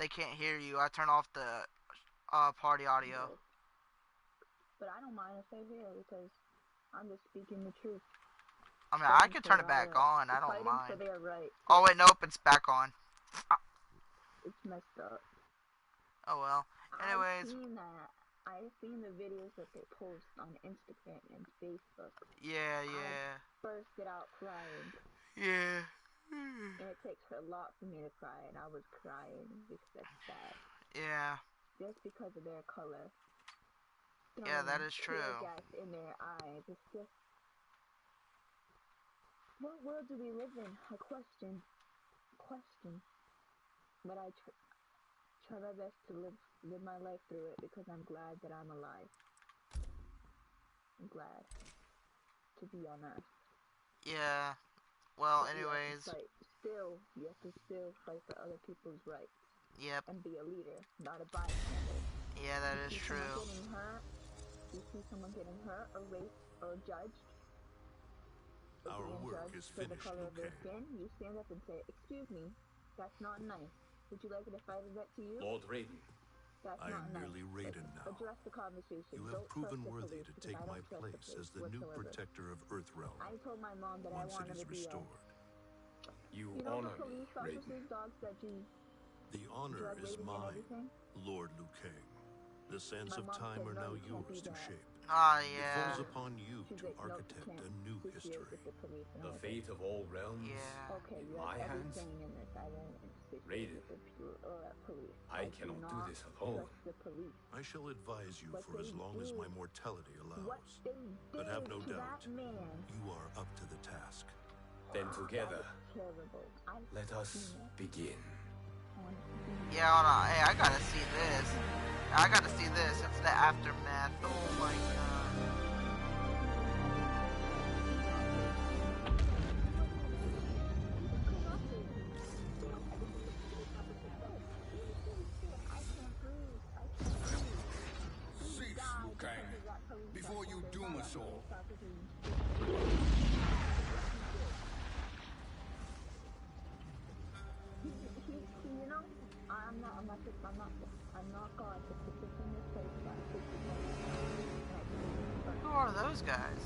they can't hear you. I turn off the party audio. But I don't mind if they hear because I'm just speaking the truth. I mean, I can turn it back on. I don't mind. For their right. Oh wait, nope, it's back on. It's messed up. Oh well. Anyways. I've seen the videos that they post on Instagram and Facebook. Yeah. I bursted out crying. Yeah. And it takes a lot for me to cry, and I was crying because that's sad. Yeah. Just because of their color. Yeah, that is true. Gas in their eyes. It's just, what world do we live in? A question. But I try my best to live my life through it because I'm glad that I'm alive. I'm glad to be on Earth. Yeah. Well, anyways. You have to still fight for other people's rights. Yep. And be a leader, not a bystander. Yeah, that is true. You see someone getting hurt or raped or judged. Our work is finished, for the color of their skin, you stand up and say, "Excuse me, that's not nice. Would you like it if I did that to you?" Lord Raiden. That's I am merely Raiden now. Address the conversation. You have proven worthy to take my place as the new protector of Earthrealm. I told my mom that I wanted to be restored. You honor the police officers, dogs that you. The honor is mine, Lord Liu Kang. The sands of time are now yours to shape. Yeah. It falls upon you to architect a new history. The fate of all realms in my hands? Raiden, I cannot do this alone. I shall advise you for as long as my mortality allows. But have no doubt, you are up to the task. Then together, let us begin. Yeah, hold on. Hey, I gotta see this. I gotta see this. It's the aftermath. Oh my god. Cease, Liu Kang, before you doom us all. I'm not God, but this is in this place that Who are those guys?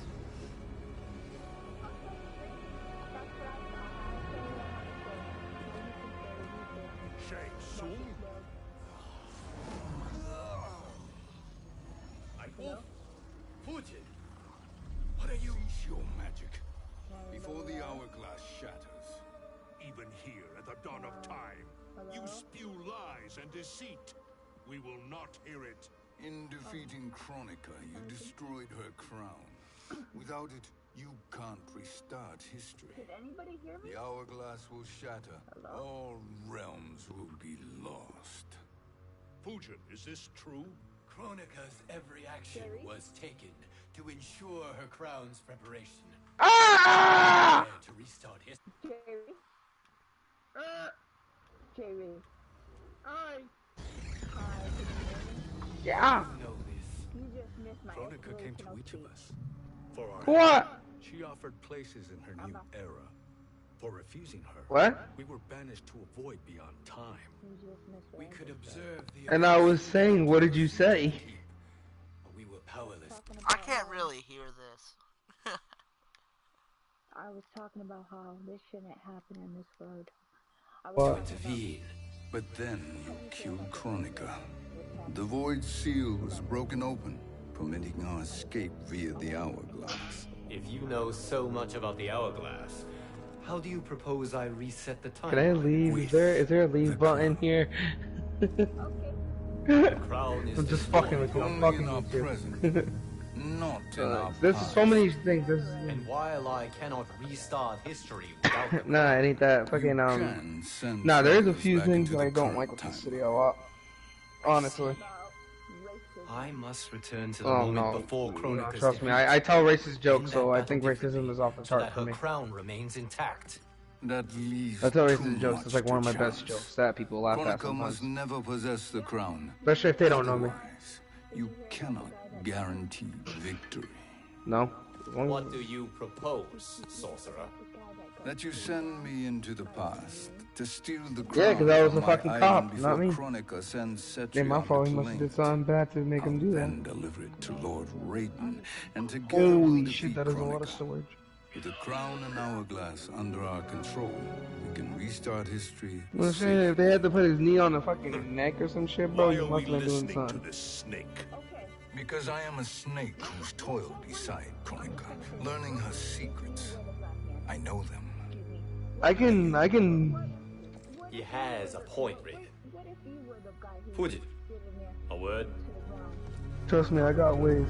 Shang Tsung? Putin, what are you? Cease your magic before the hourglass shatters. Even here at the dawn of time, you spew lies and deceit. We will not hear it. In defeating Kronika, you destroyed her crown. Without it, you can't restart history. Did anybody hear me? The hourglass will shatter. All realms will be lost. Fujin, is this true? Kronika's every action was taken to ensure her crown's preparation. To restart history. Jerry. Yeah. You know this. You just missed my Kronika came to each of us. For our What? She offered places in her new era. For refusing her, What? we were banished to a void beyond time. We could observe the And I was saying, what did you say? We were powerless. I can't really hear this. I was talking about how this shouldn't happen in this world. What? Intervene. But then you killed Kronika. The void seal was broken open, permitting our escape via the hourglass. If you know so much about the hourglass, how do you propose I reset the time? Can I leave? Is there a leave button here? The crown is I'm just fucking with you. I'm Only fucking in our with you. present, not in our There's past. so many things. And while I cannot restart history without the Nah, it ain't that fucking Can send Nah, there's a travelers few back things into that I the don't current like with the timeline. city a lot. Honestly. I must return to the Oh moment no. before No, Kronika's trust me, defeat. I tell racist jokes, End so that I think battle racism is off the so chart that for her me. crown remains intact. That leaves I tell too racist jokes. It's much like one of to my best chance. jokes that people laugh at Kronika must sometimes. never possess the crown. Especially if they don't know me. Otherwise, you cannot guarantee victory. No? What do you propose, sorcerer? That you send me into the past To steal the crown. Yeah, because I was a fucking cop, not me. Yeah, my fault. He must have did something bad to make him do that. Then deliver it to Lord Raiden, and together holy we'll shit, that is a lot of storage. With the crown and hourglass under our control, we can restart history. I'm saying, if they had to put his knee on the fucking neck or some shit, bro, you must have been doing something. To this snake? Because I am a snake who's toiled beside Kronika, learning her secrets. I know them. I can. He has a point, Raiden. Fujin, a word? Trust me, I got ways.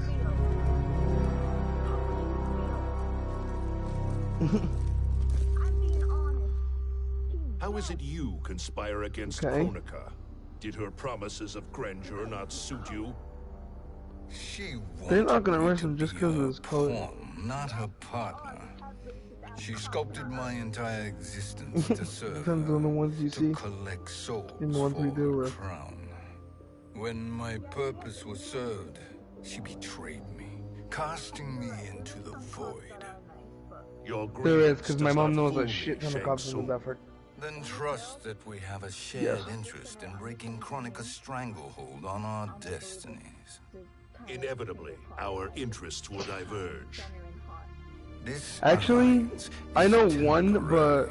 How is it you conspire against Kronika? Did her promises of grandeur not suit you? They're not gonna arrest him just because of his color. Not her partner. She sculpted my entire existence to serve Depends on the ones you see. Collect souls and the ones we deal with. Crown. When my purpose was served, she betrayed me, casting me into the void. There is, because my mom knows a shit ton of cops in Bedford. Then trust that we have a shared interest in breaking Kronika's stranglehold on our destinies. Inevitably, our interests will diverge. Actually, I know one, but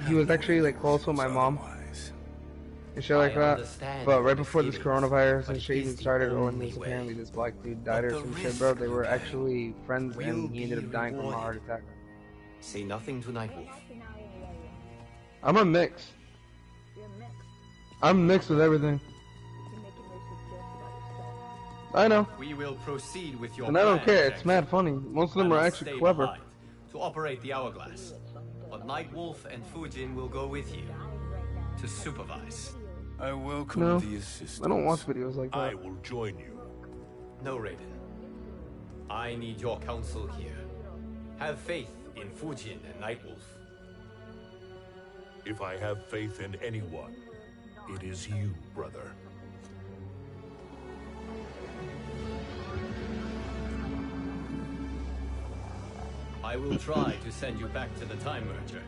he was actually like close with my mom and shit like that. But right before this coronavirus and shit even started, or when this apparently this black dude died or some shit, bro, they were actually friends, and he ended up dying from a heart attack. Say nothing to Nightwolf. I'm a mix. I'm mixed with everything. I know. We will proceed with your and I don't care. It's mad funny. Most of them are actually clever. To operate the hourglass, but Nightwolf and Fujin will go with you to supervise. I welcome the assistance. I don't watch videos like that. I will join you. No, Raiden. I need your counsel here. Have faith in Fujin and Nightwolf. If I have faith in anyone, it is you, brother. I will try to send you back to the Time Merger.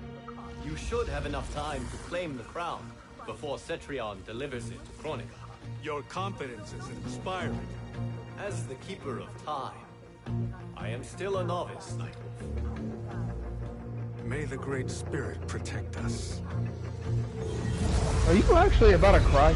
You should have enough time to claim the crown before Cetrion delivers it to Kronika. Your confidence is inspiring. As the Keeper of Time, I am still a novice, Nightwolf. May the Great Spirit protect us. Are you actually about to cry?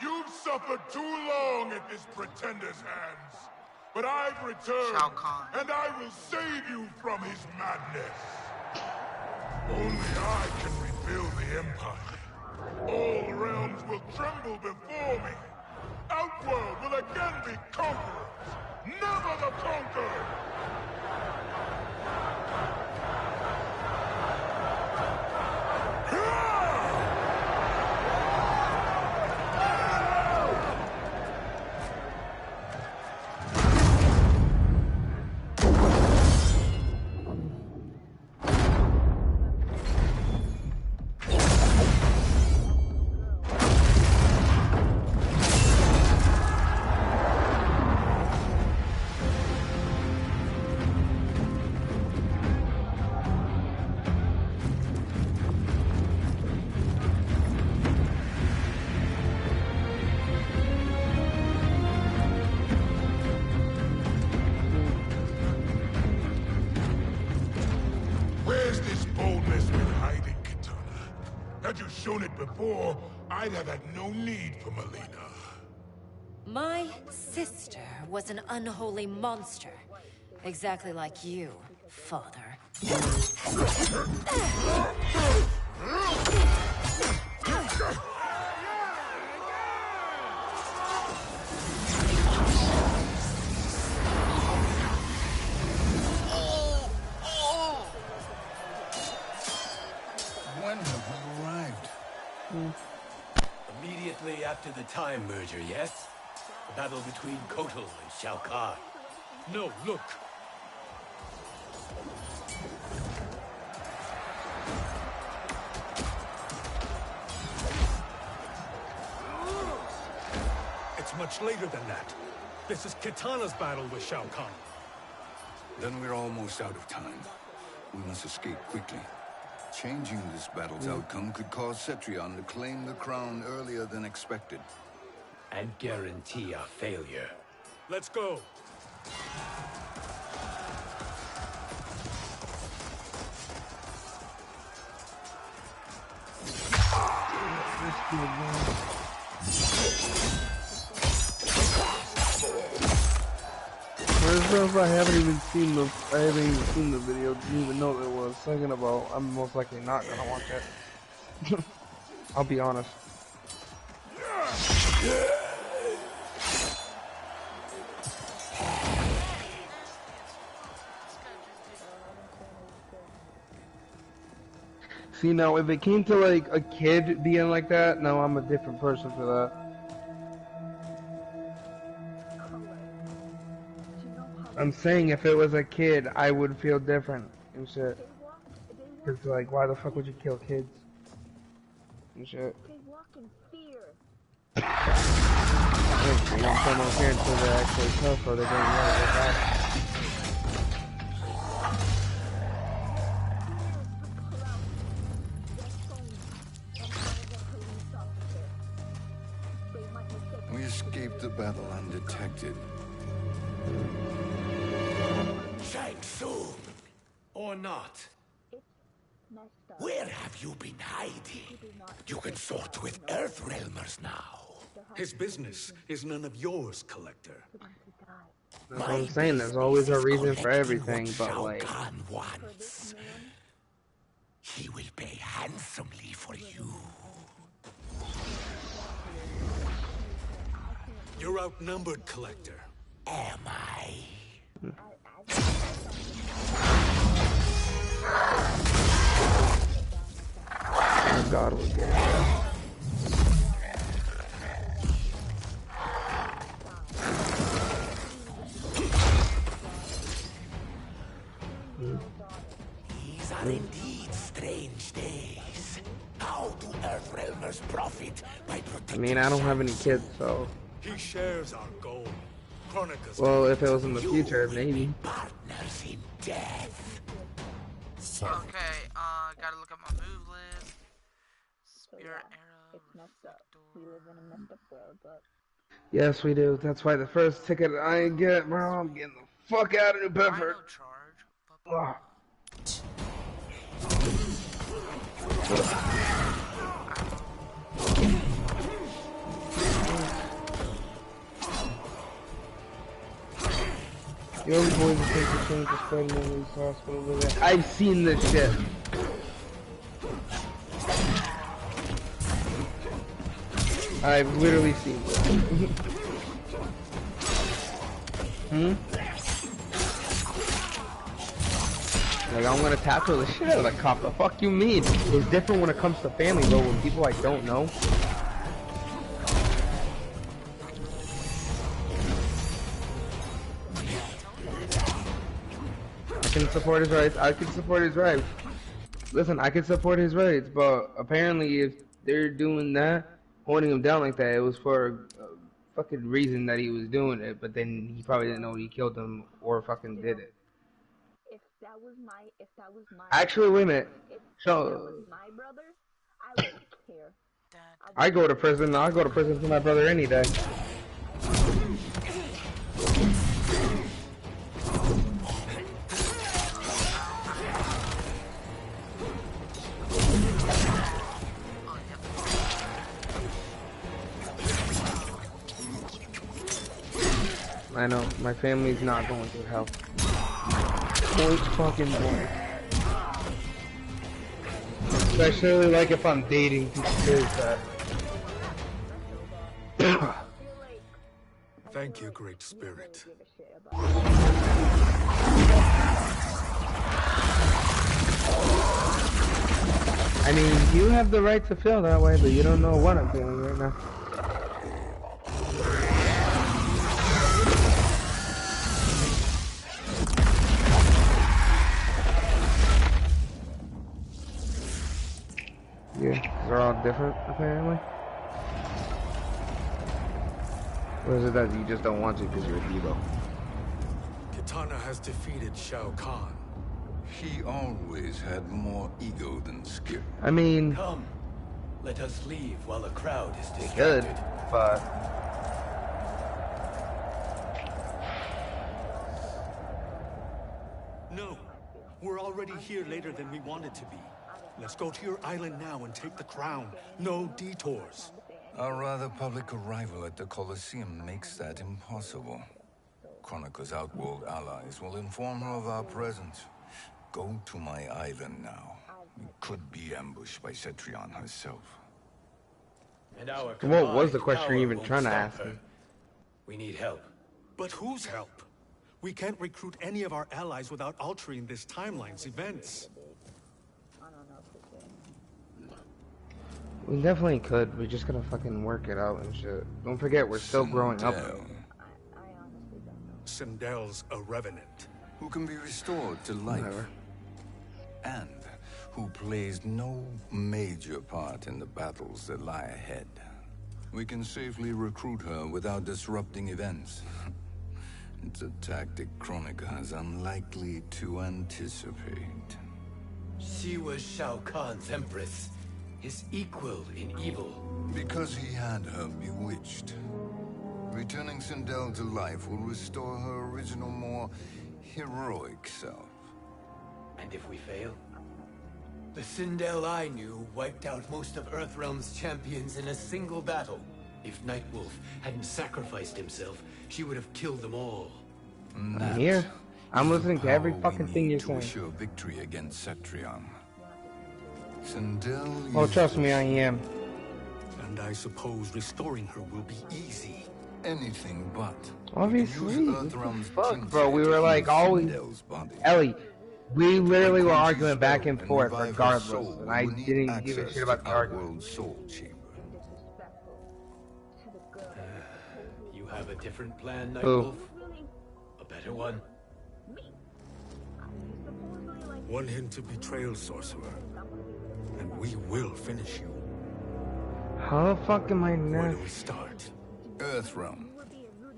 You've suffered too long at this pretender's hands. But I've returned, and I will save you from his madness. Only I can rebuild the Empire. All realms will tremble before me. Outworld will again be conquerors, never the conquered! Shown it before, I'd have had no need for Melina. My sister was an unholy monster. Exactly like you, father. When have we arrived? Immediately after the Time Merger, yes? The battle between Kotal and Shao Kahn. No, look! It's much later than that. This is Kitana's battle with Shao Kahn. Then we're almost out of time. We must escape quickly. Changing this battle's outcome could cause Cetrion to claim the crown earlier than expected. And guarantee our failure. Let's go. I haven't even seen the video, didn't even know what it was. Thinking about, I'm most likely not gonna watch it. I'll be honest. See, now if it came to like a kid being like that, now I'm a different person for that. I'm saying if it was a kid, I would feel different and shit. Cause like, why the fuck would you kill kids and shit? They walk in fear. They don't show no fear until they're actually tough or they're getting ready to die. We escaped the battle undetected. Shang Tsung! Or not? Where have you been hiding? You can sort with Earthrealmers now. His business is none of yours, Collector. That's what I'm saying, there's always a reason for everything, but like... He will pay handsomely for you. You're outnumbered, Collector. Am I? Oh God, we get it. These are indeed strange days. How do Earthrealmers profit by protecting? I mean, I don't have any kids, so... He shares our goal. Chronica's well, if it was in the future, maybe. Partners in death. Okay, gotta look at my move list. Spirit arrow. It's messed up. We live in a messed up world, but... Yes, we do. That's why the first ticket I get, bro, I'm getting the fuck out of New Bedford. Ugh. The only boys that take the chance of spreading in these hospitals over there. I've seen this shit. I've literally seen this. Like, I'm gonna tackle the shit out of the cop. The fuck you mean? It's different when it comes to family, though, with people I don't know. I can support his rights. I can support his rights. Listen, I can support his rights, but apparently if they're doing that, holding him down like that, it was for a fucking reason that he was doing it, but then he probably didn't know he killed him or fucking did it. If that was my Actually, wait a minute. So, that was my brother, I wouldn't care. I go to prison. I'll go to prison for my brother any day. I know, my family's not going through hell. Point fucking blank. Especially like if I'm dating people that. Thank you, Great Spirit. I mean, you have the right to feel that way, but you don't know what I'm feeling right now. Yeah, they're all different, apparently. Or is it that you just don't want to because you're a Debo? Kitana has defeated Shao Kahn. He always had more ego than skill. I mean... Come, let us leave while the crowd is distracted. Good, but... No, we're already here later than we wanted to be. Let's go to your island now and take the crown. No detours. Our rather public arrival at the Colosseum makes that impossible. Kronika's outworld allies will inform her of our presence. Go to my island now. We could be ambushed by Cetrion herself. And our what was the question you're even trying to ask me? We need help. But whose help? We can't recruit any of our allies without altering this timeline's events. We definitely could. We just gotta fucking work it out and shit. Don't forget, we're still growing up. Sindel's a revenant. Who can be restored to life. Whatever. And who plays no major part in the battles that lie ahead. We can safely recruit her without disrupting events. It's a tactic Kronika is unlikely to anticipate. She was Shao Kahn's empress, his equal in evil. Because he had her bewitched. Returning Sindel to life will restore her original, more heroic self. And if we fail? The Sindel I knew wiped out most of Earthrealm's champions in a single battle. If Nightwolf hadn't sacrificed himself, she would have killed them all. I'm here. I'm listening to every fucking thing you're saying. Assure victory against Cetrion. Sindel. Oh, trust me, I am. And I suppose restoring her will be easy. Anything but. Obviously. Fuck, bro. We were like always. Ellie, we literally were arguing back and forth regardless, and I didn't give a shit about the argument. You have a different plan, Nightwolf? A better one? Want him to betrayal, sorcerer, and we will finish you. How the fuck am I Where not? do we start? Earthrealm.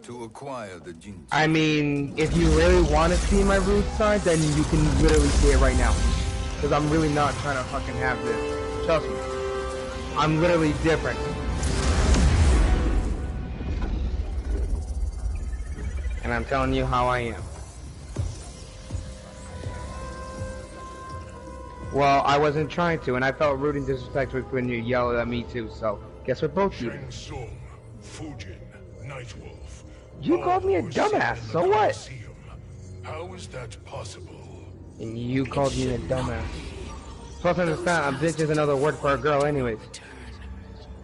To acquire the Jinchi. I mean, if you really want to see my root side, then you can literally see it right now. Because I'm really not trying to fucking have this. Trust me. I'm literally different. And I'm telling you how I am. Well, I wasn't trying to, and I felt rude and disrespectful when you yelled at me too, so guess what both you did? Shang Tsung, Fujin, Nightwolf. You called me a dumbass, so what? How is that possible? And you called me a dumbass. Plus, understand, a bitch is another word for a girl anyways.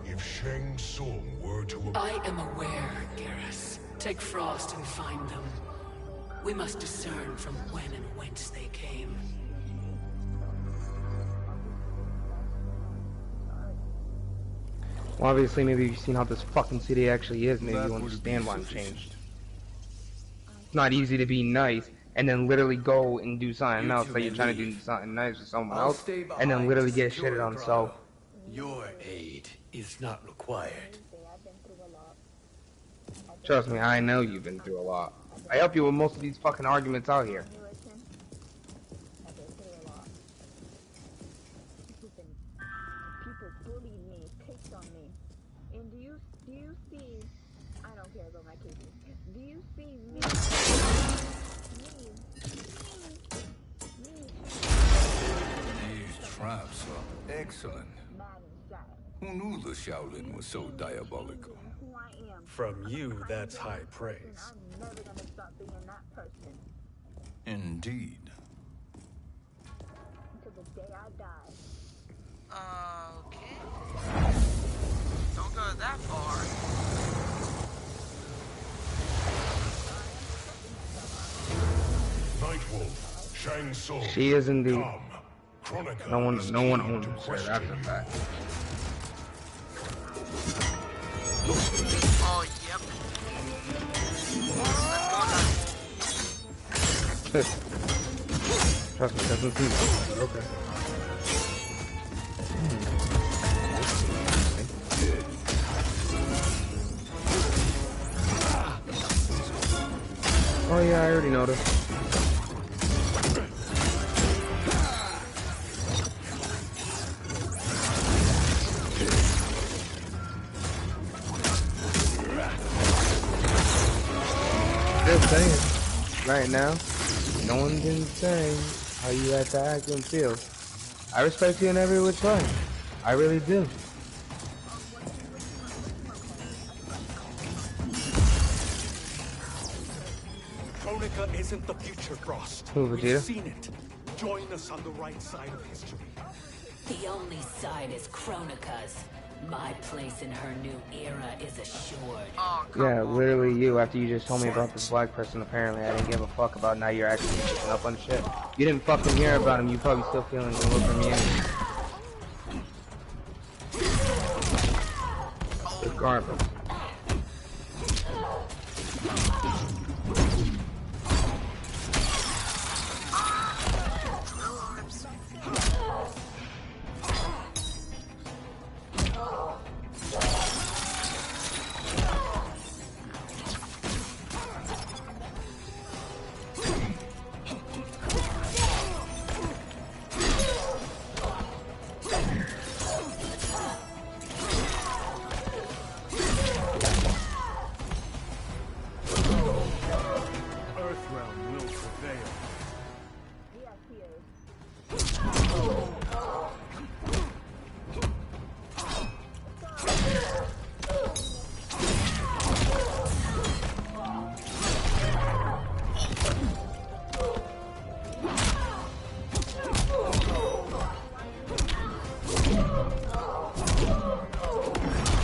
If Shang Tsung were to... I am aware, Garrus. Take Frost and find them. We must discern from when and whence they came. Well, obviously, maybe you've seen how this fucking city actually is. Maybe you understand why I'm changed. It's not easy to be nice and then literally go and do something else. Like you're trying to do something nice with someone else and then literally get shitted on. So, your aid is not required. Trust me, I know you've been through a lot. I help you with most of these fucking arguments out here. Traps are excellent. Who knew the Shaolin was so diabolical? From you, that's high praise. Indeed. Okay. Don't go that far. Nightwolf, Shang Tsung. She is indeed. Kronika No one is owns keen her. to That's question a fact. Oh, yep. Trust me, it doesn't seem like it. Okay. Oh yeah, I already noticed. Just saying, right now, no one can say how you have to act and feel. I respect you in every which way. I really do. Kronika isn't the future, Frost. Who, We've Vegeta? seen it. Join us on the right side of history. The only side is Kronika's. My place in her new era is assured. Oh, Yeah, literally you, after you just told me about this black person, apparently I didn't give a fuck about. Now you're actually picking up on shit. You didn't fucking hear about him, you probably still feeling a little from you. Regardless.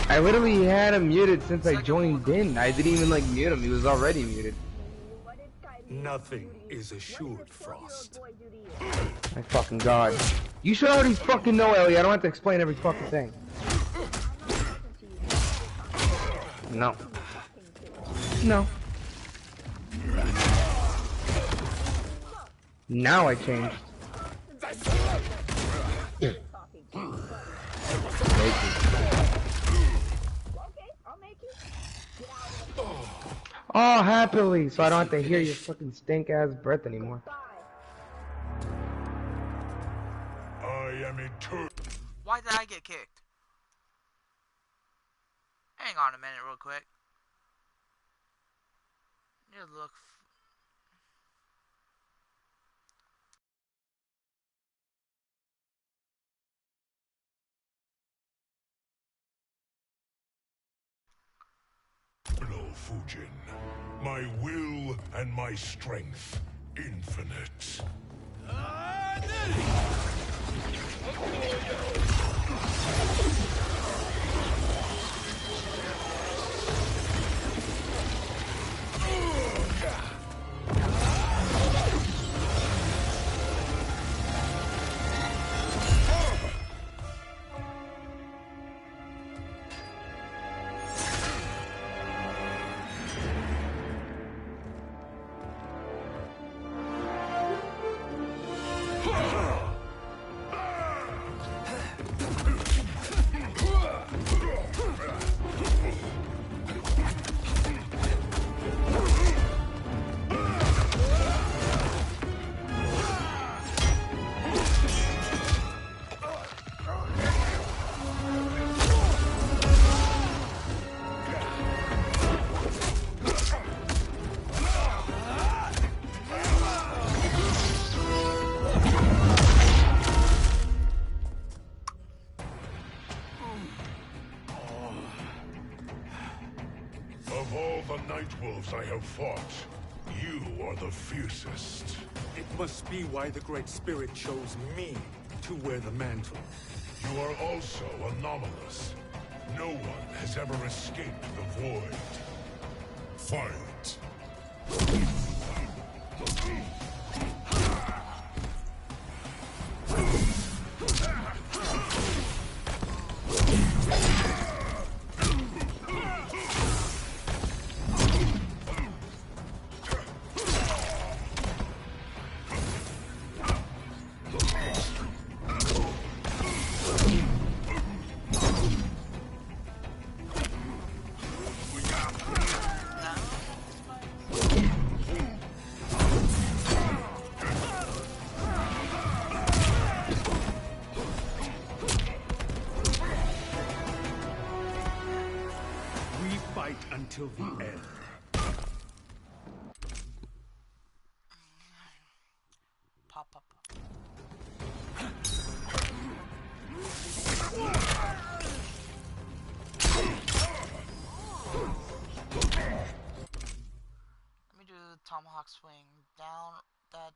I literally had him muted since I joined in. I didn't even like mute him. He was already muted. Nothing is assured, Frost. My fucking god. You should already fucking know, Ellie. I don't have to explain every fucking thing. No. No. Now I changed. Oh, happily, so I don't have to hear your fucking stink-ass breath anymore. I am eternal. Why did I get kicked? Hang on a minute real quick. You look... Fujin, my will and my strength, infinite. Of all the Night Wolves I have fought, you are the fiercest. It must be why the Great Spirit chose me to wear the mantle. You are also anomalous. No one has ever escaped the void. Fight! until the end. Pop, pop, pop. Let me do the tomahawk swing. Down, that.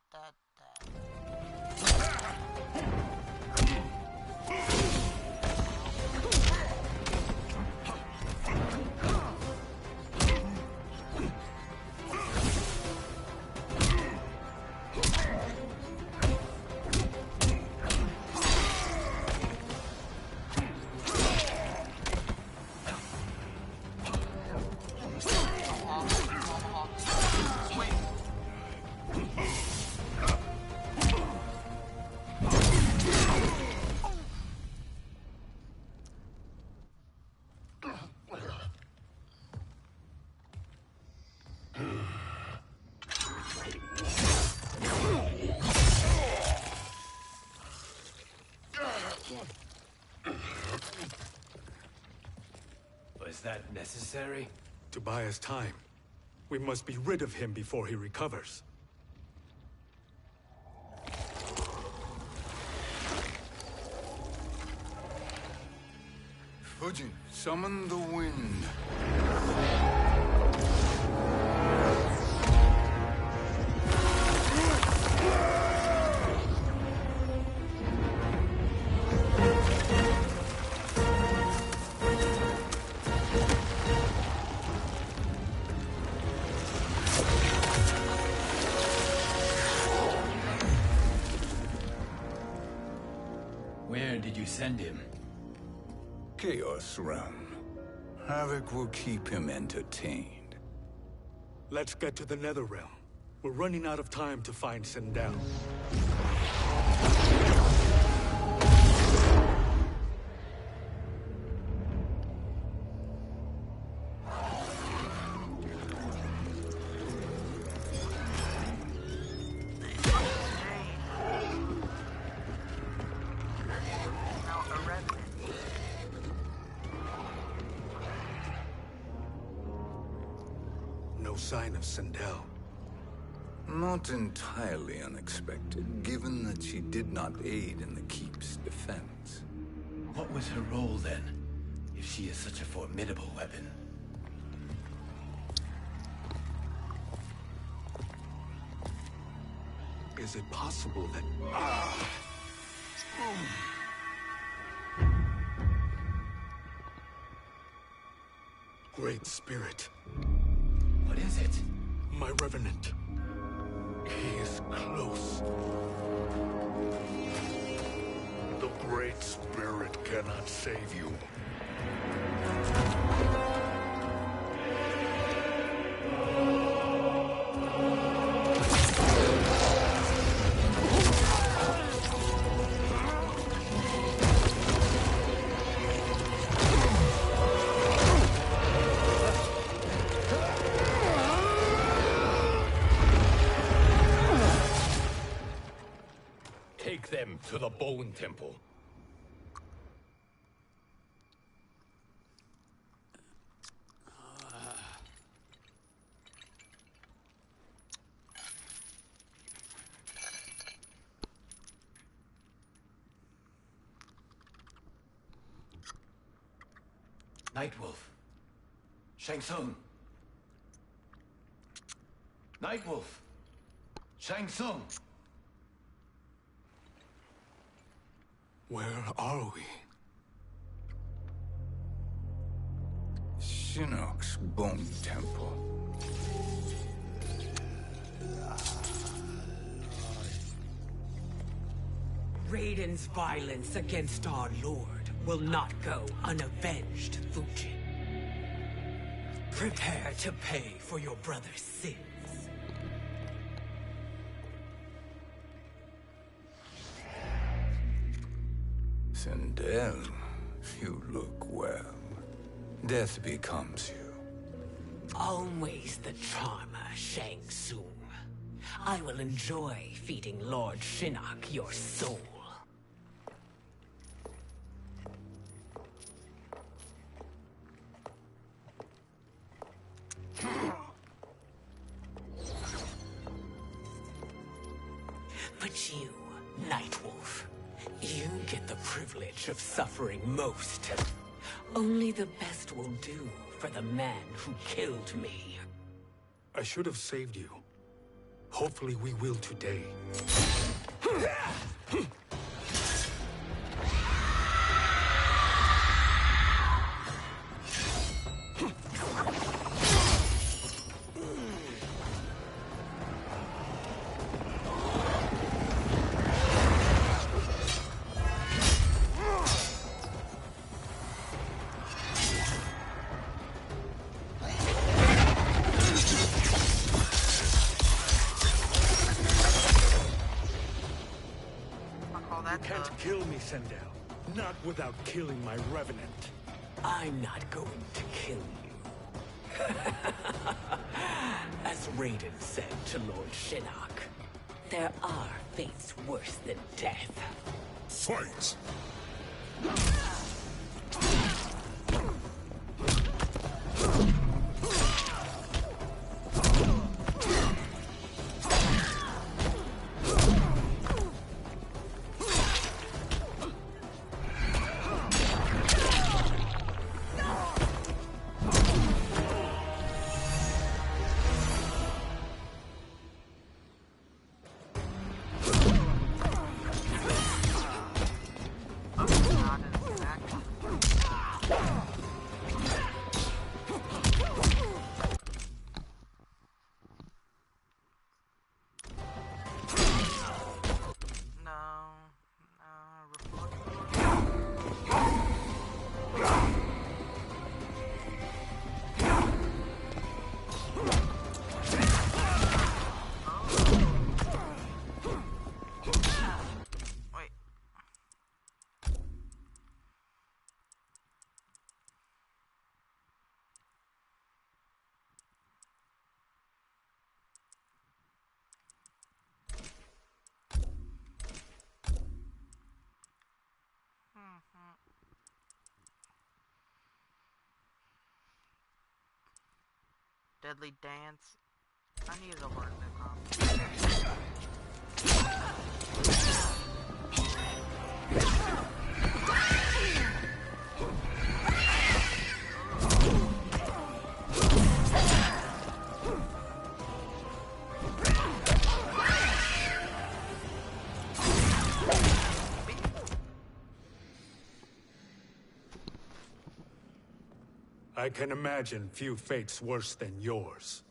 Was that necessary? To buy us time. We must be rid of him before he recovers. Fujin, summon the wind. Where did you send him? Chaos Realm. Havoc will keep him entertained. Let's get to the Netherrealm. We're running out of time to find Sindel. No sign of Sindel. Not entirely unexpected, given that she did not aid in the Keep's defense. What was her role then, if she is such a formidable weapon? Is it possible that... Great Spirit. What is it? My Revenant. He is close. The Great Spirit cannot save you. Take them to the Bone Temple. Nightwolf. Shang Tsung. Nightwolf. Shang Tsung. Where are we? Shinnok's Bone Temple. Raiden's violence against our Lord will not go unavenged, Fujin. Prepare to pay for your brother's sins. Sindel, you look well. Death becomes you. Always the charmer, Shang Tsung. I will enjoy feeding Lord Shinnok your soul. at you, Nightwolf. You get the privilege of suffering most. Only the best will do for the man who killed me. I should have saved you. Hopefully we will today. Not without killing my revenant. I'm not going to kill you. As Raiden said to Lord Shinnok, there are fates worse than death. Fight! Deadly Dance. I need to learn that. I can imagine few fates worse than yours.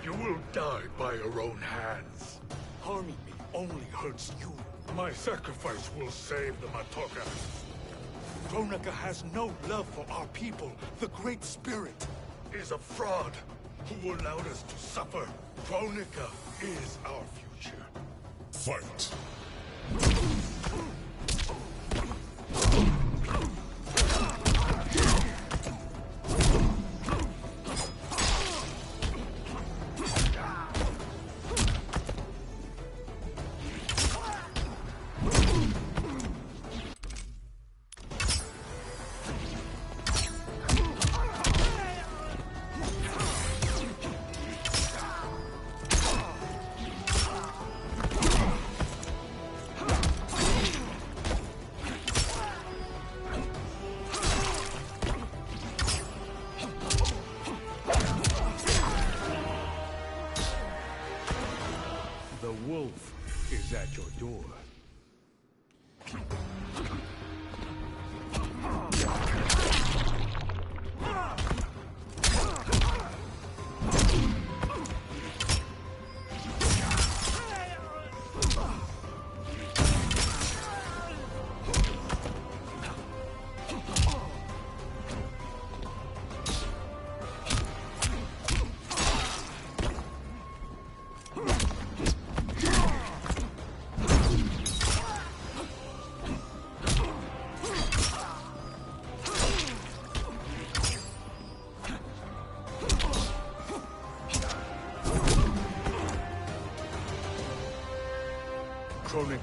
You will die by your own hands. Harming me only hurts you. My sacrifice will save the Matoka. Kronika has no love for our people. The Great Spirit is a fraud who allowed us to suffer. Kronika is our future. Fight!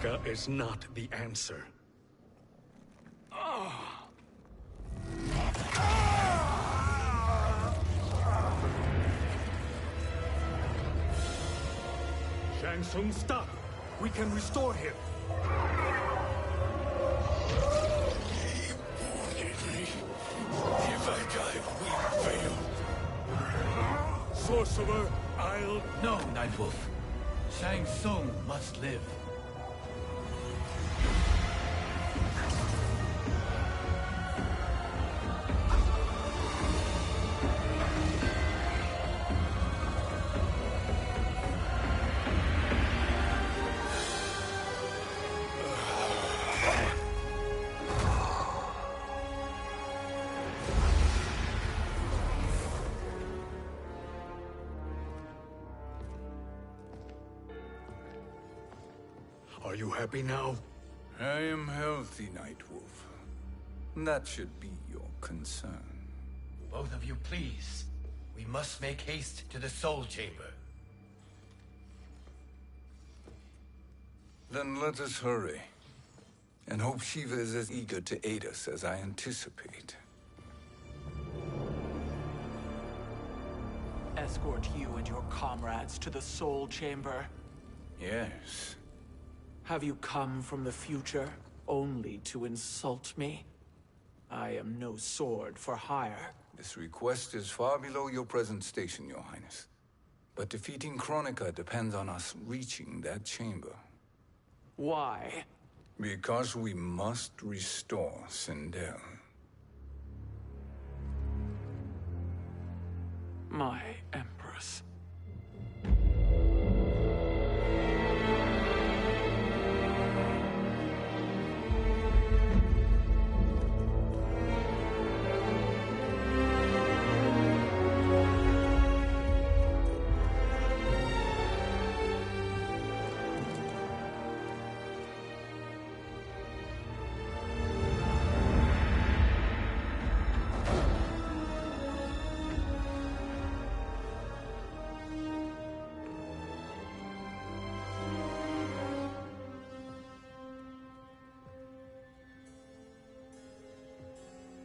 Kronika is not the answer. Shang Tsung, stop! We can restore him! If I die, we fail. Sorcerer, I'll... No, Nightwolf. Shang Tsung must live. Are you happy now? I am healthy, Nightwolf. That should be your concern. Both of you, please. We must make haste to the Soul Chamber. Then let us hurry. And hope Shiva is as eager to aid us as I anticipate. Escort you and your comrades to the Soul Chamber. Yes. Have you come from the future only to insult me? I am no sword for hire. This request is far below your present station, Your Highness. But defeating Kronika depends on us reaching that chamber. Why? Because we must restore Sindel. My Empress.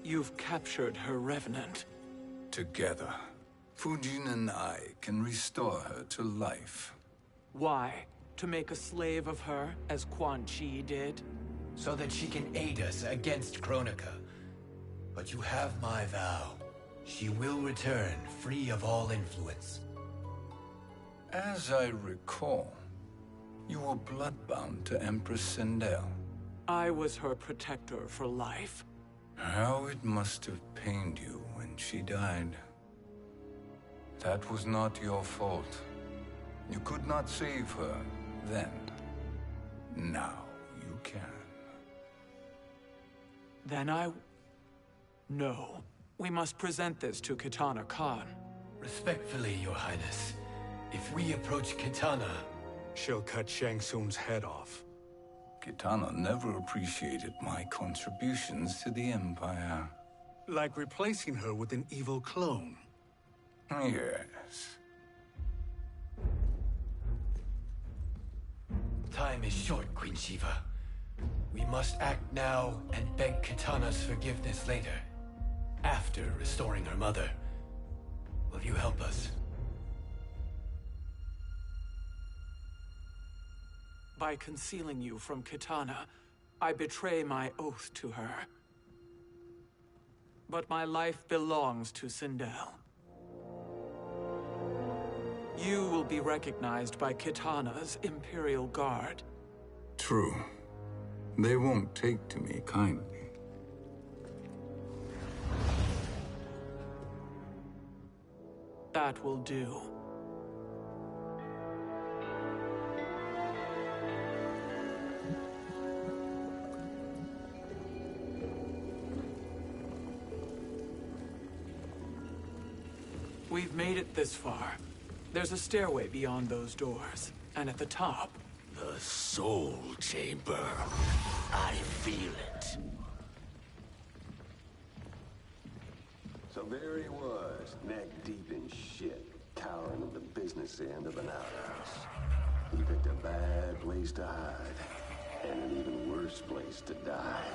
You've captured her revenant. Together, Fujin and I can restore her to life. Why? To make a slave of her, as Quan Chi did? So that she can aid us against Kronika. But you have my vow. She will return free of all influence. As I recall, you were bloodbound to Empress Sindel. I was her protector for life. How it must have pained you when she died. That was not your fault. You could not save her then. Now you can. Then No. We must present this to Kitana Khan. Respectfully, Your Highness. If we approach Kitana... She'll cut Shang Tsung's head off. Kitana never appreciated my contributions to the Empire. Like replacing her with an evil clone. Yes. Time is short, Queen Shiva. We must act now and beg Kitana's forgiveness later. After restoring her mother. Will you help us? By concealing you from Kitana, I betray my oath to her. But my life belongs to Sindel. You will be recognized by Kitana's Imperial Guard. True. They won't take to me kindly. That will do. We've made it this far. There's a stairway beyond those doors, and at the top... The Soul Chamber. I feel it. So there he was, neck deep in shit, cowering at the business end of an outhouse. He picked a bad place to hide. And an even worse place to die.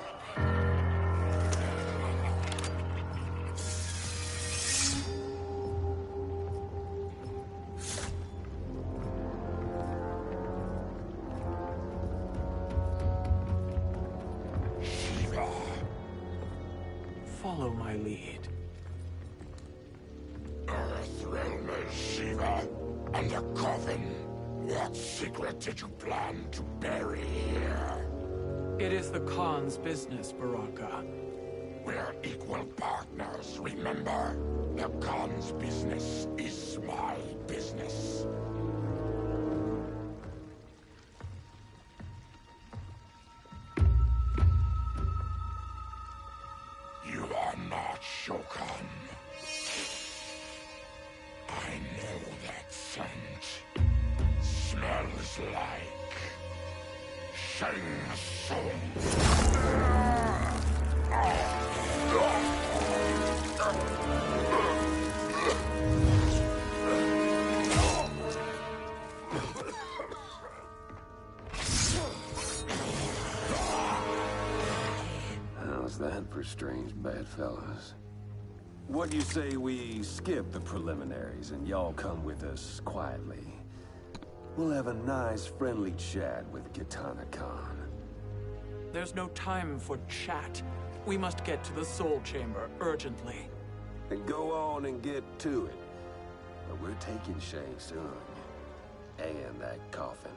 Follow my lead. Earthrealmer Shiva, and a coffin. What secret did you plan to bury here? It is the Khan's business, Baraka. We're equal partners, remember? The Khan's business is my business. You are not Shokan. I know that scent. Smells like Shang Tsung. How's that for strange bedfellows? What do you say we skip the preliminaries and y'all come with us quietly? We'll have a nice, friendly chat with Kitana Khan. There's no time for chat. We must get to the Soul Chamber urgently. And go on and get to it. But we're taking Shang Tsung. And that coffin.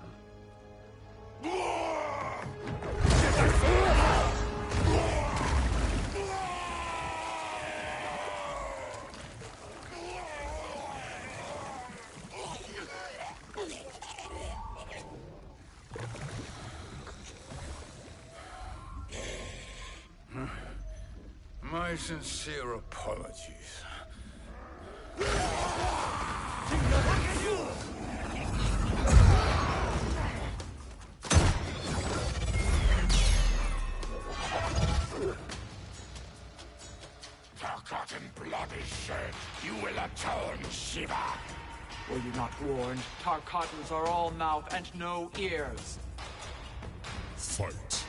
My sincere apologies. Forgotten blood is shed. You will atone, Shiva. Were you not warned? Tarkatans are all mouth and no ears. Fight.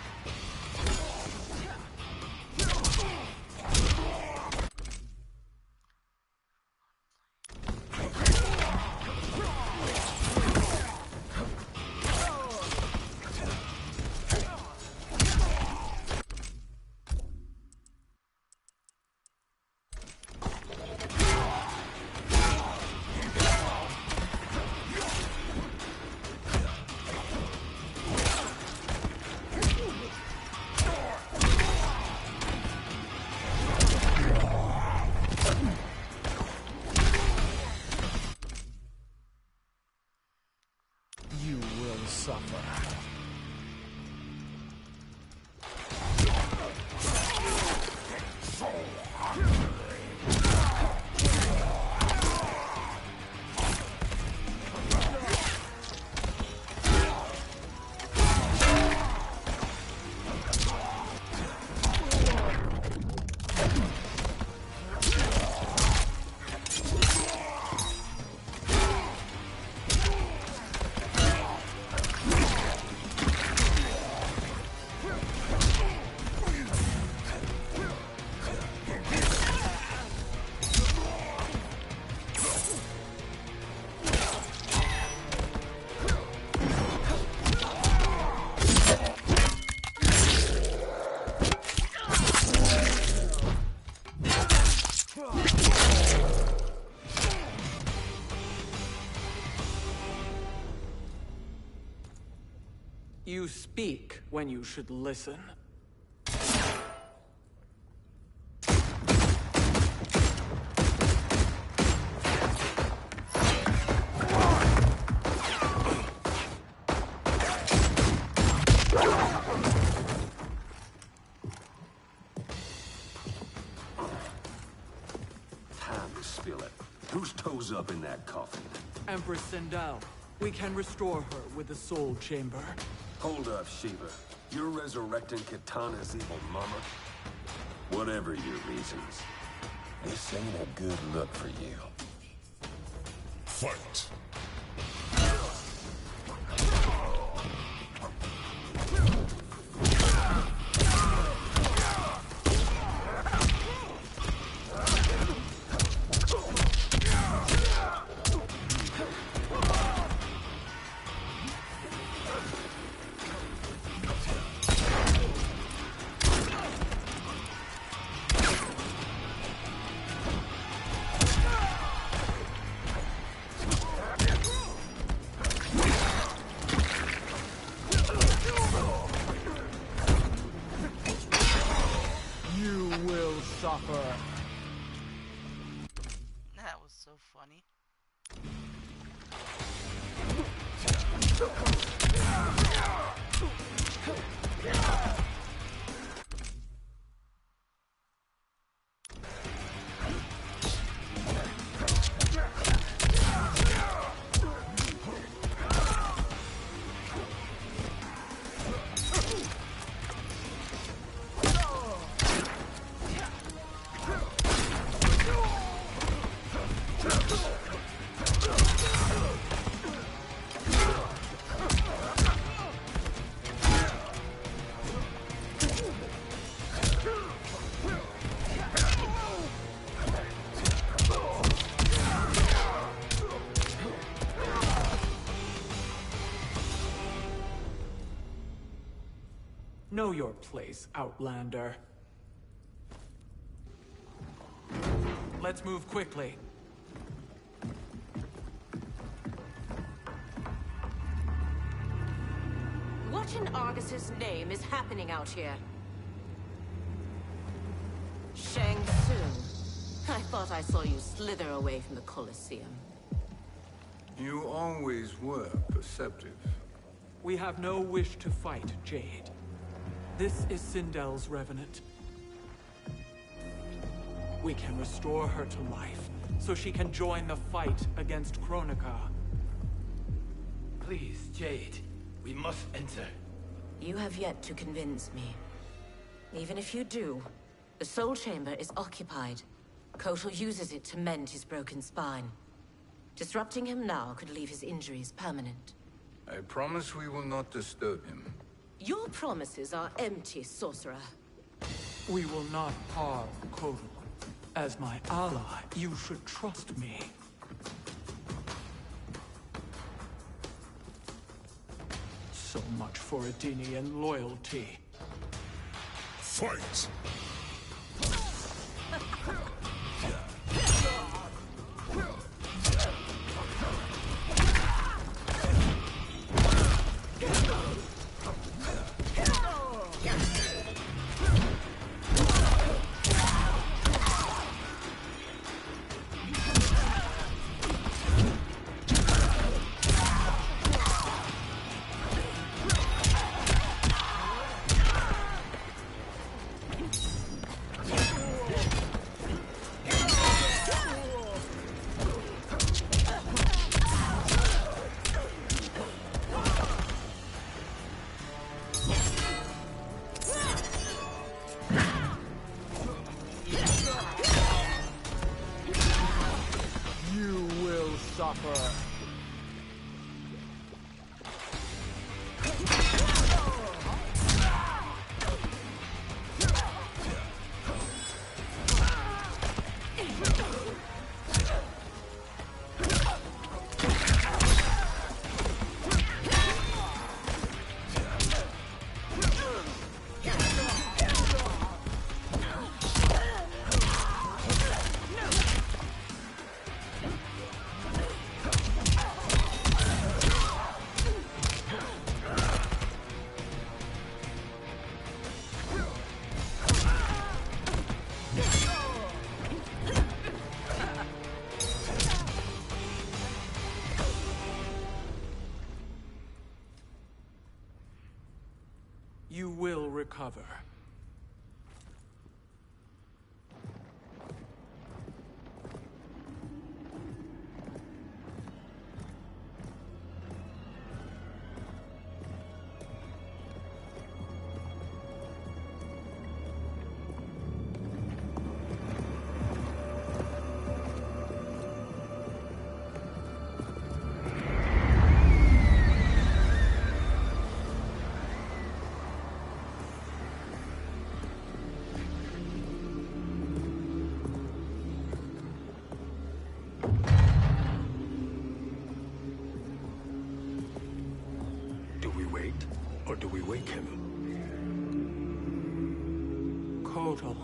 You speak when you should listen. Time to spill it. Whose toes up in that coffin? Empress Sindel. We can restore her with the Soul Chamber. Hold up, Shiva. You're resurrecting Kitana's evil mama? Whatever your reasons, this ain't a good look for you. Fight! suffer. That was so funny. Know your place, Outlander. Let's move quickly. What in Argus's name is happening out here? Shang Tsung. I thought I saw you slither away from the Colosseum. You always were perceptive. We have no wish to fight, Jade. This is Sindel's Revenant. We can restore her to life, so she can join the fight against Kronika. Please, Jade. We must enter. You have yet to convince me. Even if you do, the Soul Chamber is occupied. Kotal uses it to mend his broken spine. Disrupting him now could leave his injuries permanent. I promise we will not disturb him. Your promises are empty, sorcerer. We will not harm Kotal. As my ally, you should trust me. So much for Adenian loyalty. Fight! Suffer. You will recover. Or do we wake him? Kotal.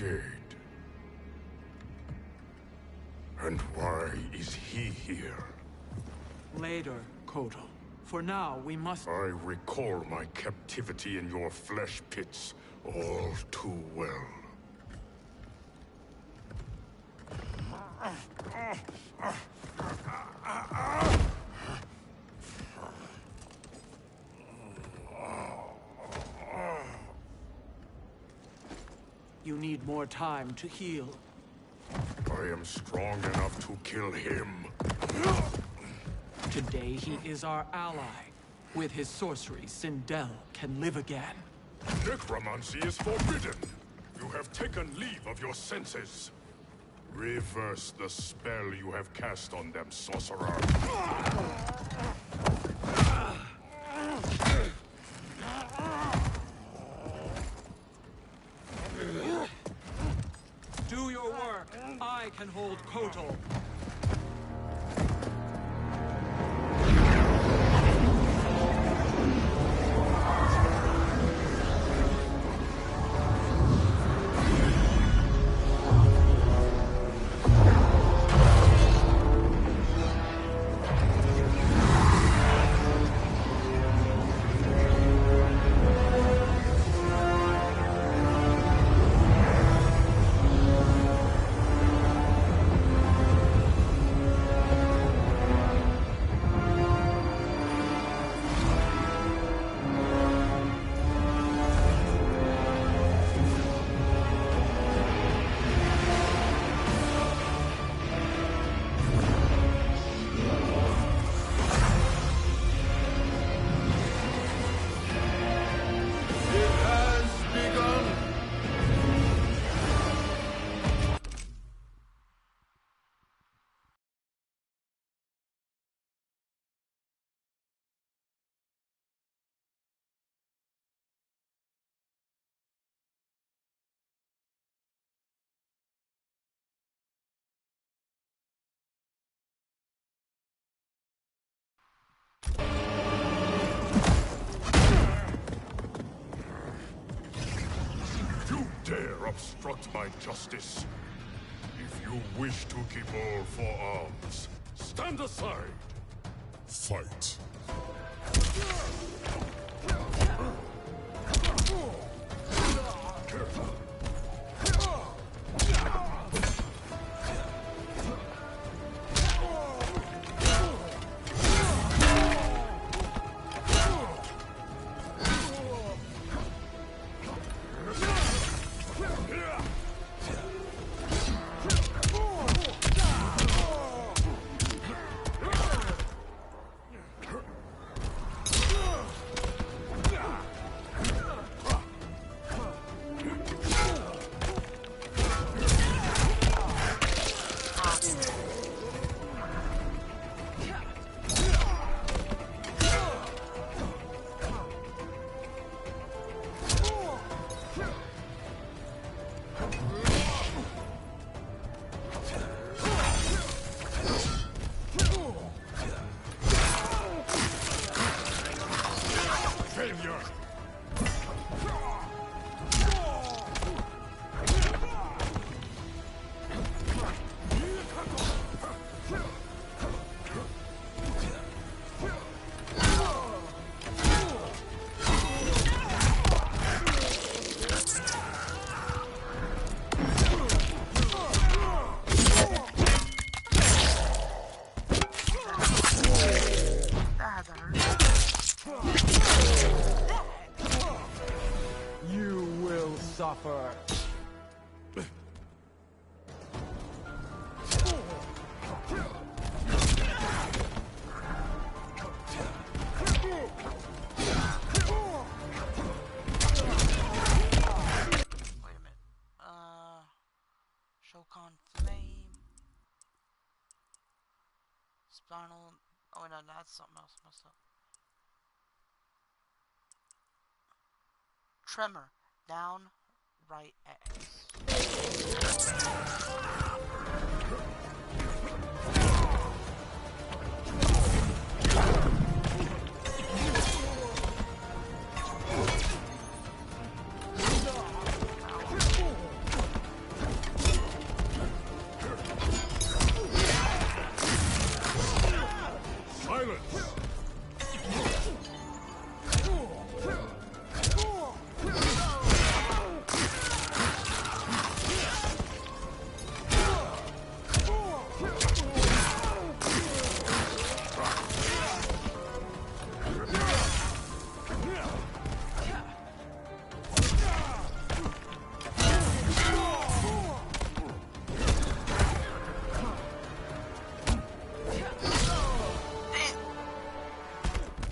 dead. And why is he here? Later, Kotal. For now, we must... I recall my captivity in your flesh pits all too well. You need more time to heal. I am strong enough to kill him. Today he is our ally. With his sorcery, Sindel can live again. Necromancy is forbidden. You have taken leave of your senses. Reverse the spell you have cast on them, sorcerer. Do your work. I can hold Kotal. Obstruct my justice. If you wish to keep all four arms, stand aside. Fight. Suffer. Shokan Flame. Spinal. Oh, no, that's something else. Messed up. Tremor. Down. Right X.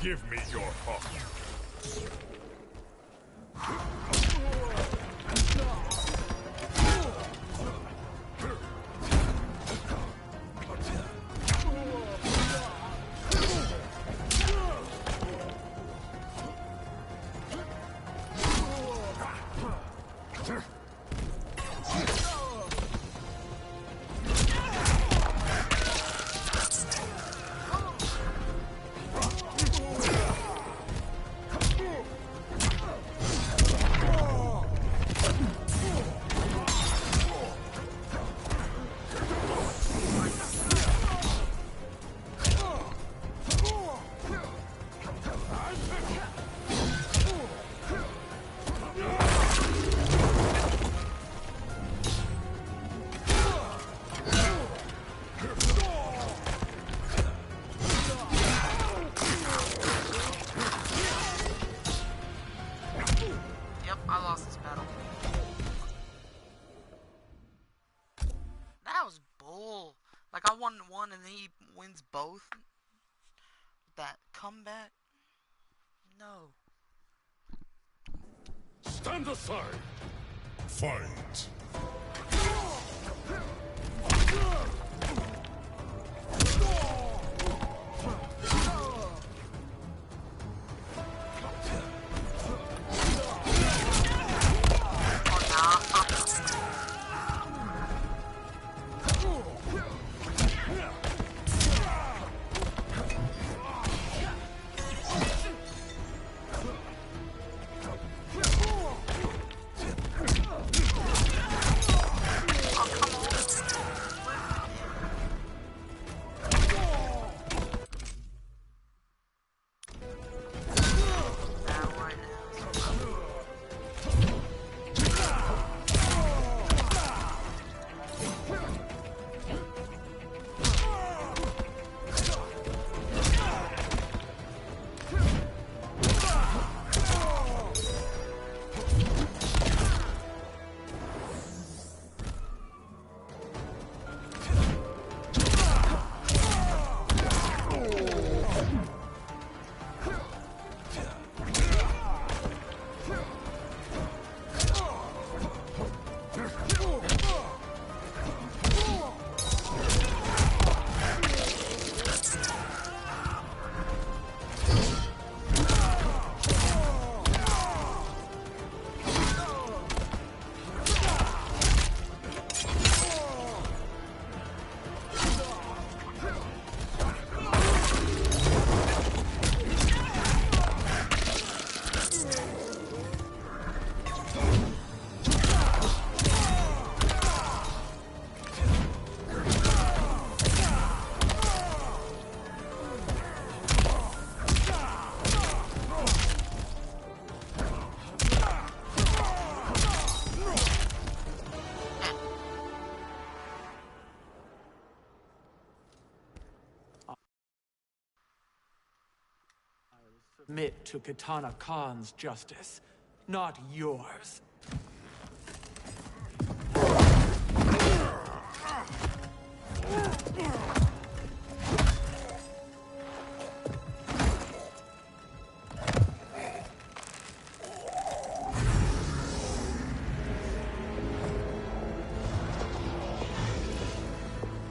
Give me your heart. Like, I won one and then he wins both? That comeback? No. Stand aside! Fight! Submit to Kitana Khan's justice, not yours.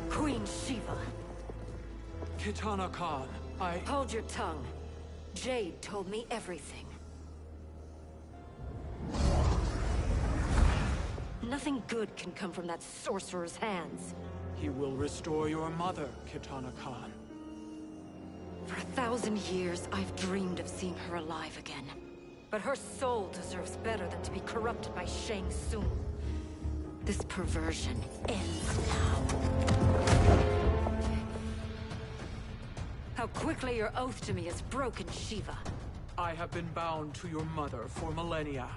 Queen Shiva. Kitana Khan, I... Hold your tongue. Jade told me everything. Nothing good can come from that sorcerer's hands. He will restore your mother, Kitana Khan. For 1,000 years, I've dreamed of seeing her alive again. But her soul deserves better than to be corrupted by Shang Tsung. This perversion ends now. How quickly your oath to me is broken, Shiva. I have been bound to your mother for millennia.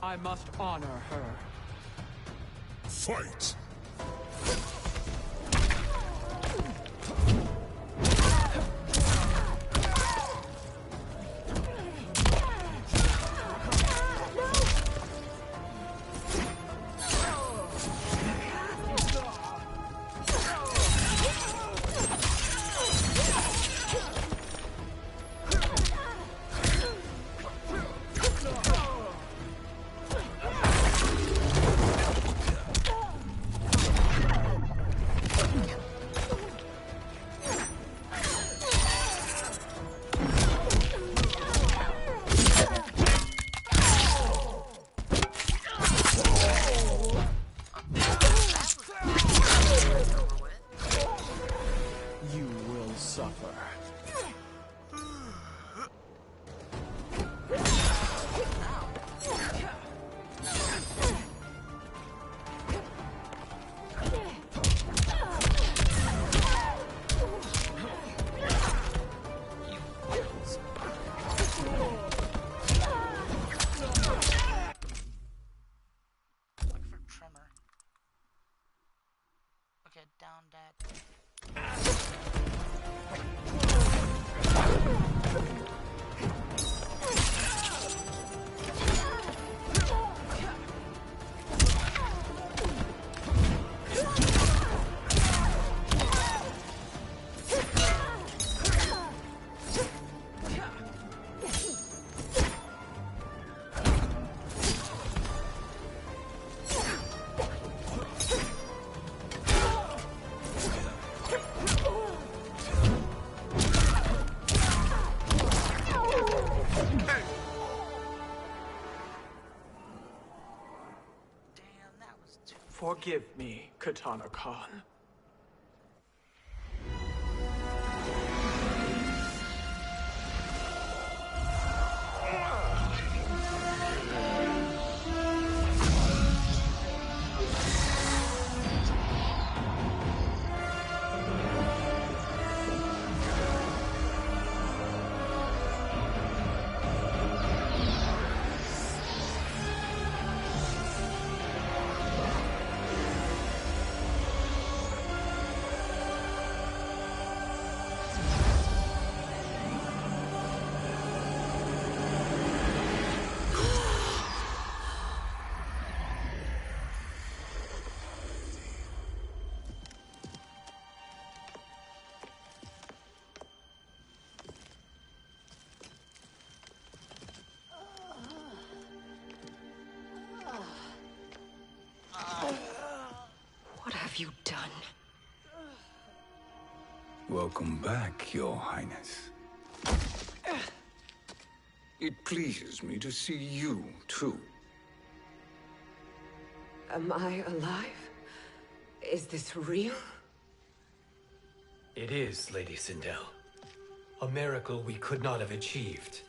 I must honor her. Fight! Forgive me, Katana Khan. What have you done? Welcome back, Your Highness. It pleases me to see you, too. Am I alive? Is this real? It is, Lady Sindel. A miracle we could not have achieved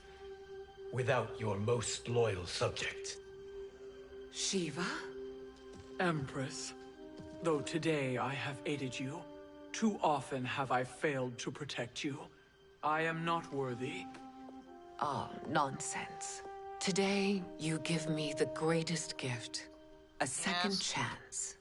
without your most loyal subject. Shiva? Empress, though today I have aided you, too often have I failed to protect you. I am not worthy. Oh, nonsense. Today, you give me the greatest gift. A second chance.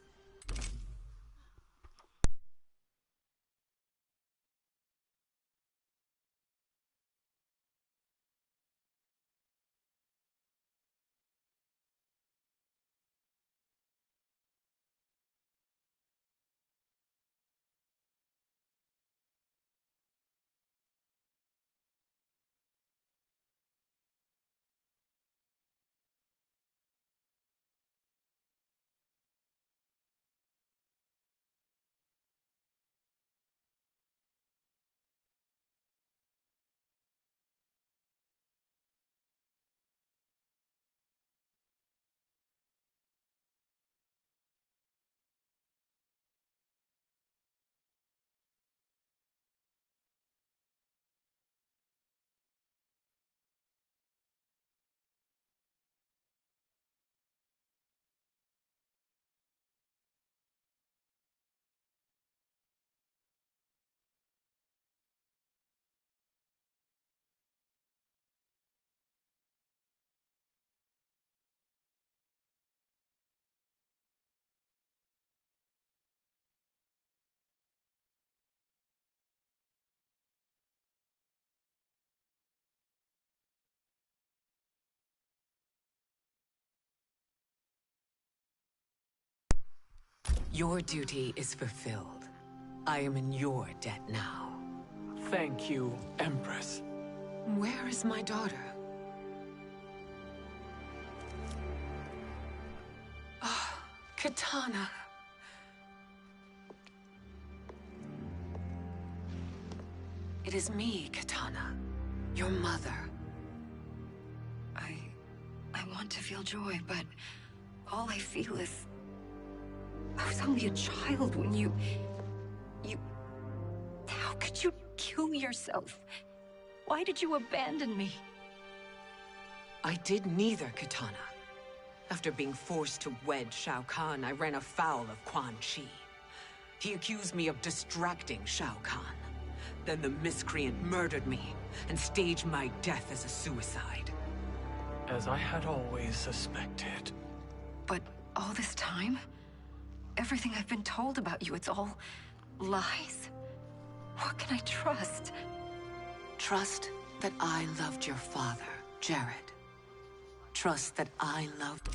Your duty is fulfilled. I am in your debt now. Thank you, Empress. Where is my daughter? Ah, Katana. It is me, Katana. Your mother. I want to feel joy, but all I feel is... I was only a child when you... How could you kill yourself? Why did you abandon me? I did neither, Katana. After being forced to wed Shao Kahn, I ran afoul of Quan Chi. He accused me of distracting Shao Kahn. Then the miscreant murdered me and staged my death as a suicide. As I had always suspected. But all this time? Everything I've been told about you, it's all lies? What can I trust? Trust that I loved your father, Jared. Trust that I loved...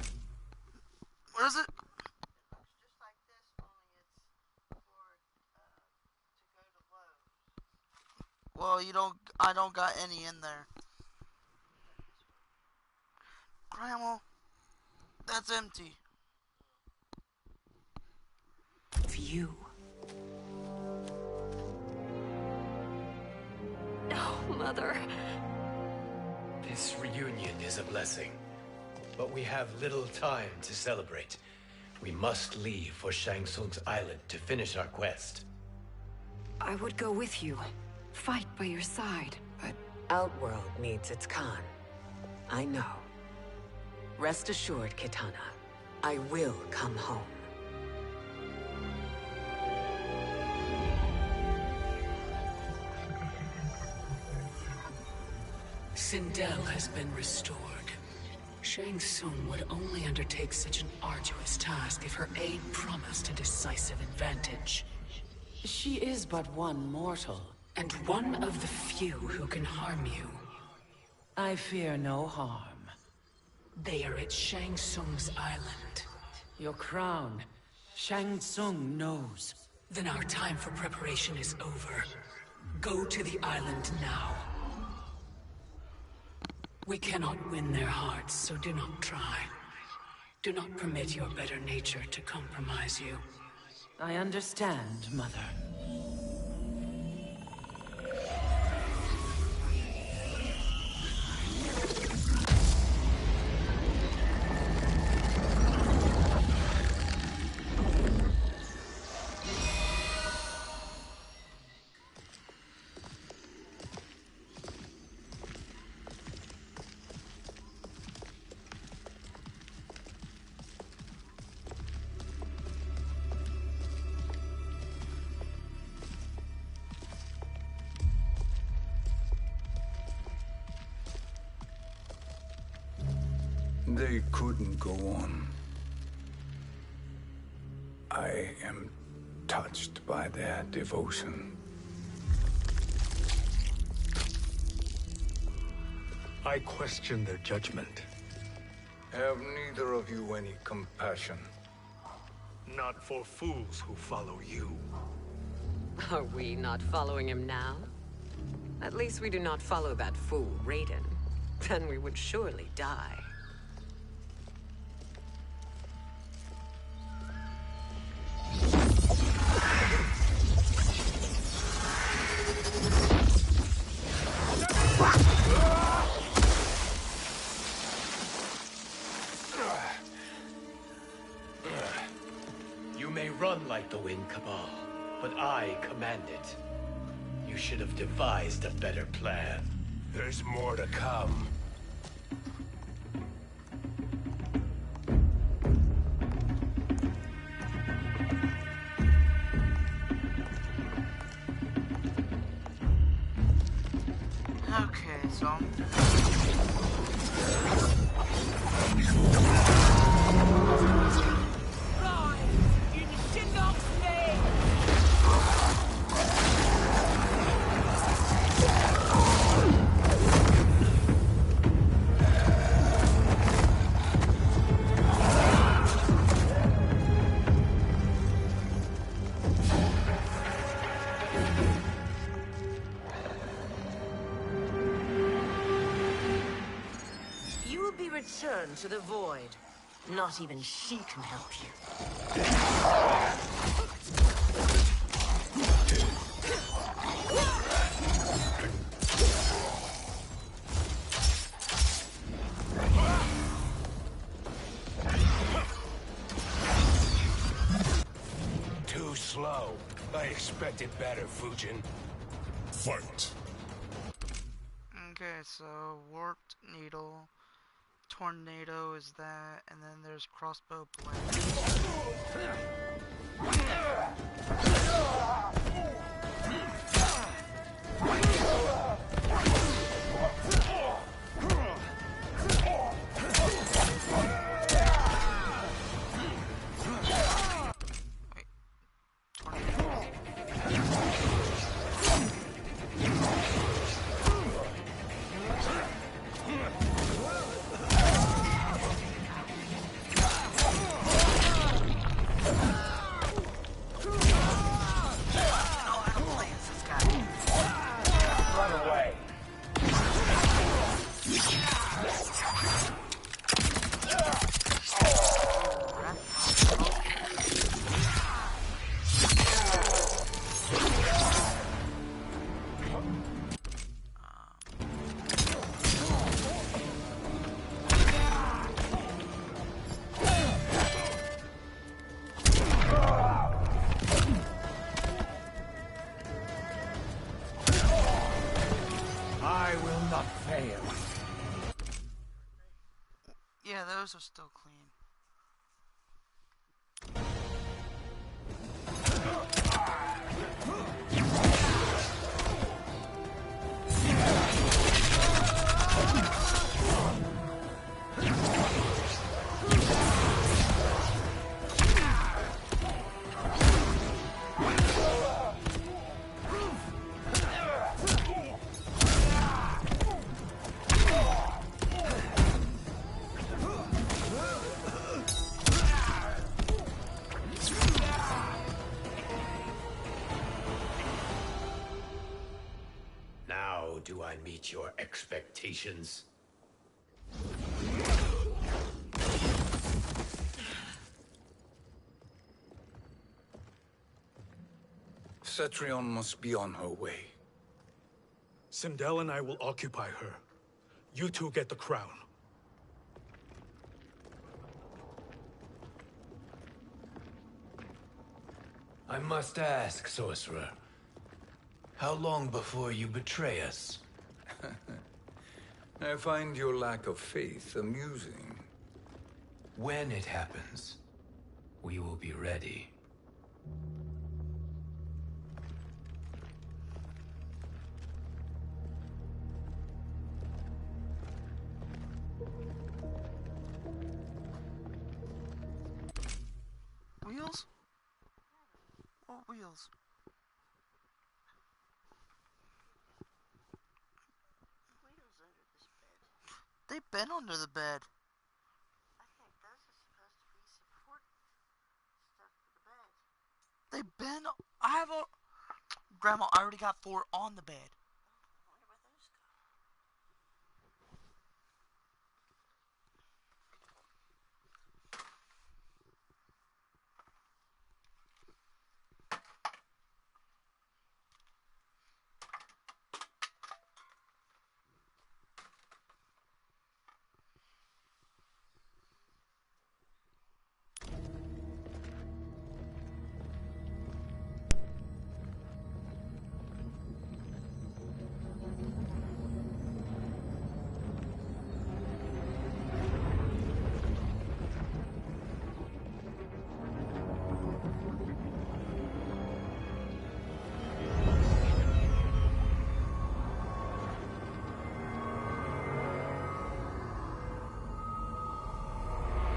What is it? Well, I don't got any in there. Grandma, that's empty. You. Mother. This reunion is a blessing, but we have little time to celebrate. We must leave for Shang Tsung's island to finish our quest. I would go with you, fight by your side, but... Outworld needs its Khan. I know. Rest assured, Kitana. I will come home. Sindel has been restored. Shang Tsung would only undertake such an arduous task if her aid promised a decisive advantage. She is but one mortal. And one of the few who can harm you. I fear no harm. They are at Shang Tsung's island. Your crown. Shang Tsung knows. Then our time for preparation is over. Go to the island now. We cannot win their hearts, so do not try. Do not permit your better nature to compromise you. I understand, Mother. They couldn't go on. I am touched by their devotion. I question their judgment. Have neither of you any compassion? Not for fools who follow you. Are we not following him now? At least we do not follow that fool, Raiden. Then we would surely die. You may run like the wind, Cabal, but I command it. You should have devised a better plan. There's more to come. Okay, so return to the void. Not even she can help you. Too slow. I expected better, Fujin. Fight. Okay, so warped needle. Tornado is that, and then there's crossbow blade. not fail. Yeah, those are still clean. Now do I meet your expectations? Cetrion must be on her way. Sindel and I will occupy her. You two get the crown. I must ask, sorcerer. How long before you betray us? I find your lack of faith amusing. When it happens, we will be ready. Wheels? What wheels? They've been under the bed. I think those are supposed to be support stuff for the bed. They've been. I have a. Grandma, I already got 4 on the bed. I wonder where those go.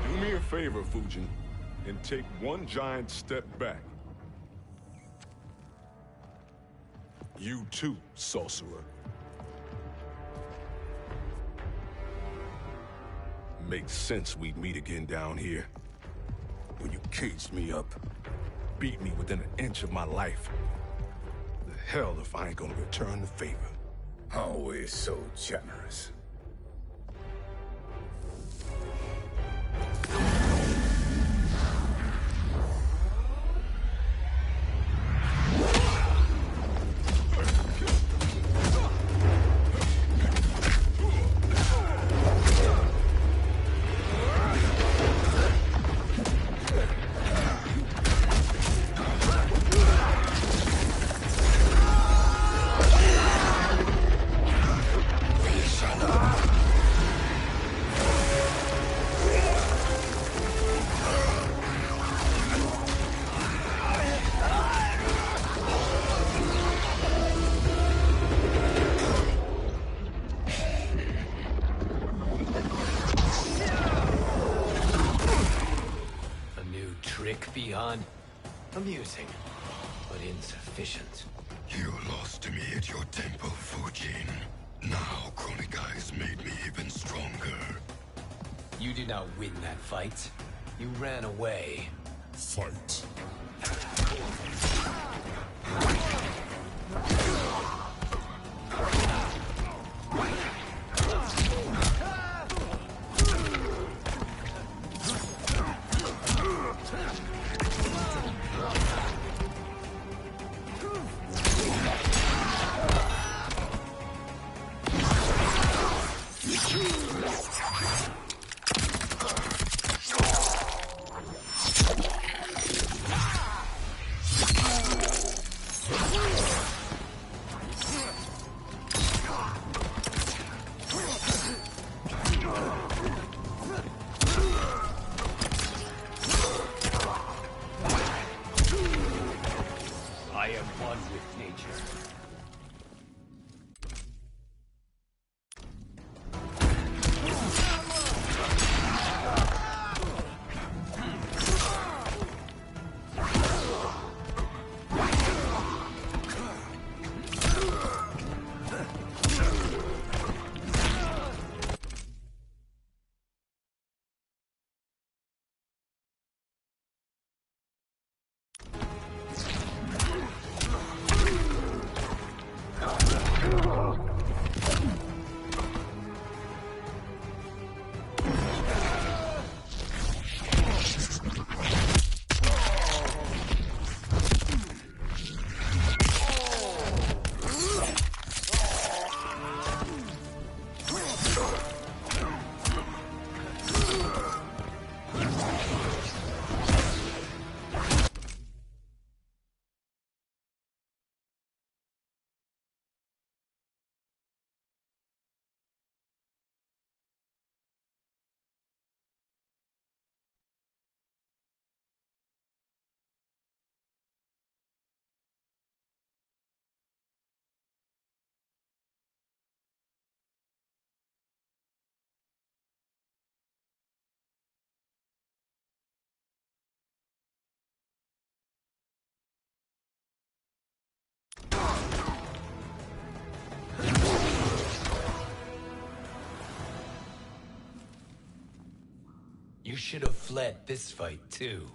Do me a favor, Fujin, and take one giant step back. You too, sorcerer. Makes sense we'd meet again down here. When you caged me up, beat me within an inch of my life. The hell if I ain't gonna return the favor. Always so generous. Amusing, but insufficient. You lost to me at your temple, Fujin. Now Chronic Eyes made me even stronger. You did not win that fight. You ran away. Fight. You should have fled this fight, too.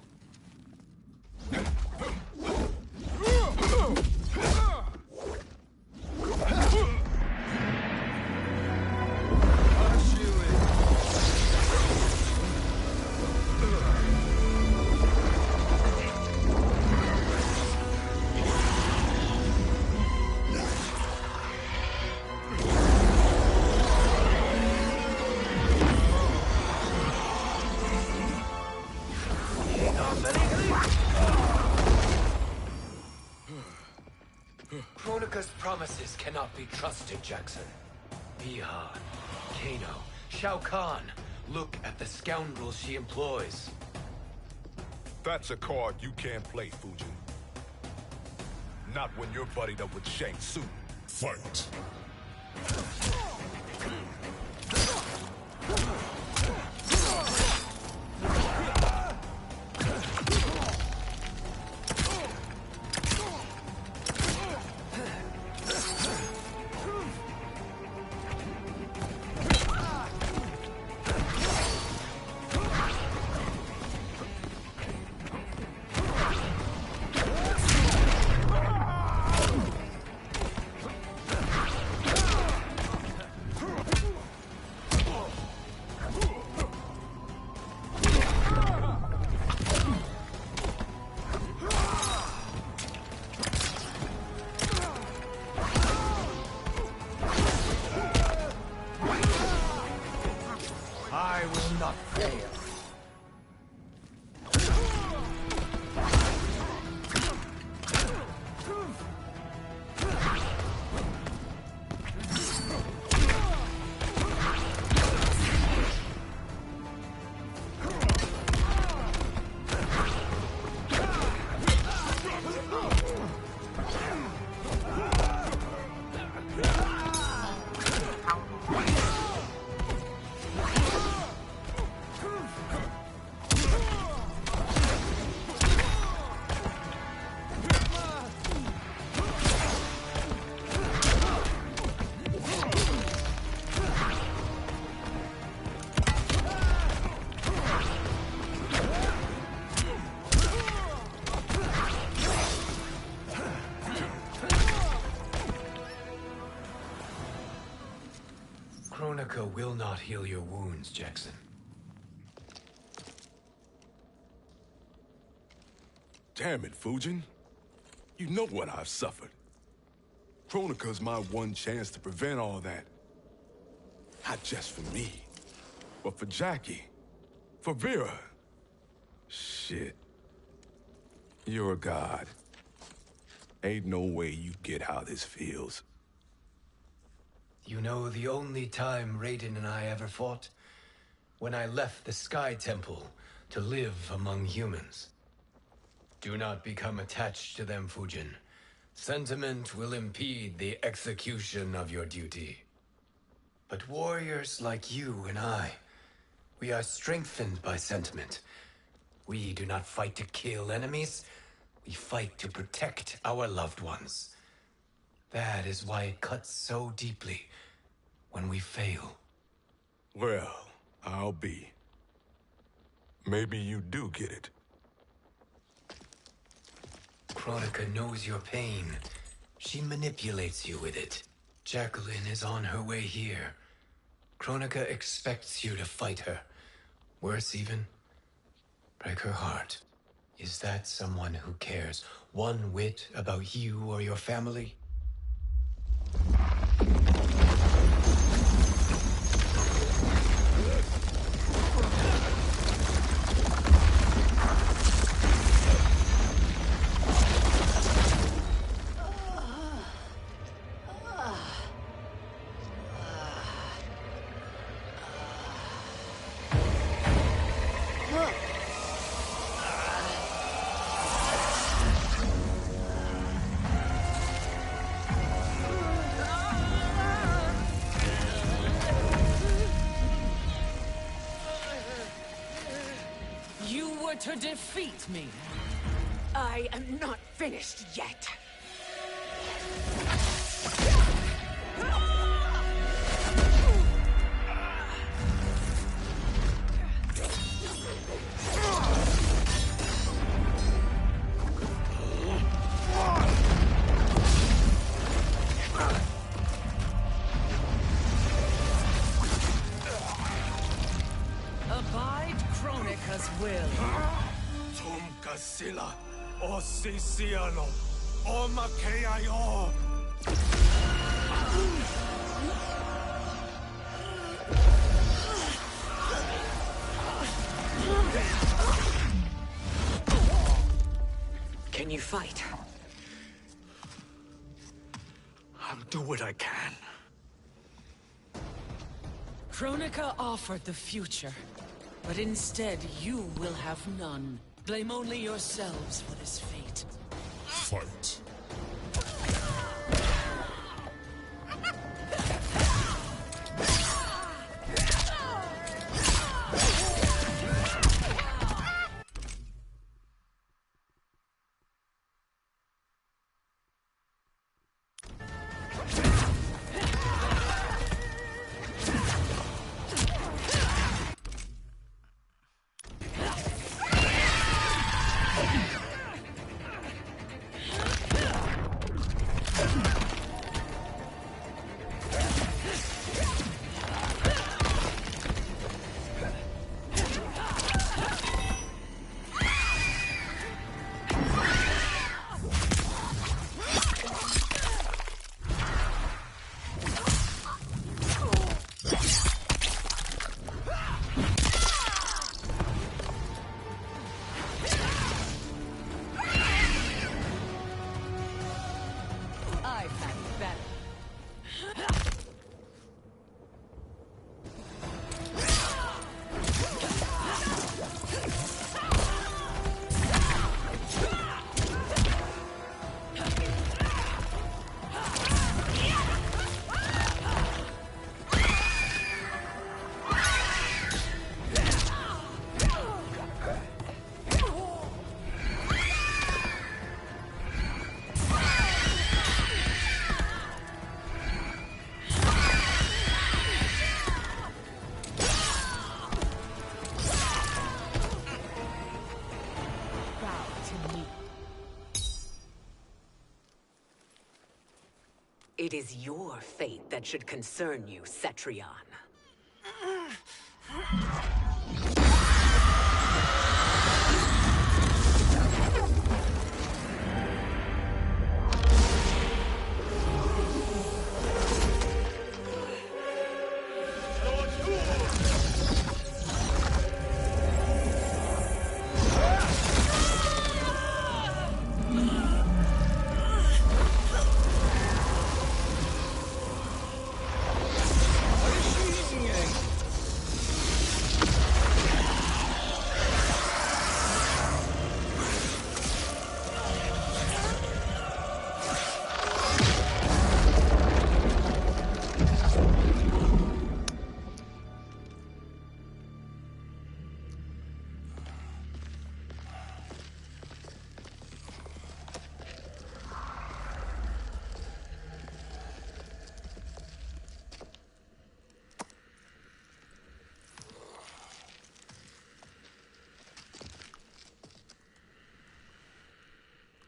Kronika's promises cannot be trusted, Jackson. Bihan, Kano, Shao Kahn. Look at the scoundrels she employs. That's a card you can't play, Fujin. Not when you're buddied up with Shang Tsung. Fight! I will not fail. Kronika will not heal your wounds, Jackson. Damn it, Fujin. You know what I've suffered. Kronika's my one chance to prevent all that. Not just for me, but for Jackie, for Vera. Shit. You're a god. Ain't no way you get how this feels. You know the only time Raiden and I ever fought? When I left the Sky Temple to live among humans. Do not become attached to them, Fujin. Sentiment will impede the execution of your duty. But warriors like you and I, we are strengthened by sentiment. We do not fight to kill enemies. We fight to protect our loved ones. That is why it cuts so deeply when we fail. Well, I'll be. Maybe you do get it. Kronika knows your pain. She manipulates you with it. Jacqueline is on her way here. Kronika expects you to fight her. Worse even, break her heart. Is that someone who cares one whit about you or your family? To defeat me. I am not finished yet. sila o sisiano o makeayo. Can you fight? I'll do what I can. Kronika offered the future, but instead you will have none. Blame only yourselves for this fate. Fight. It is your fate that should concern you, Cetrion.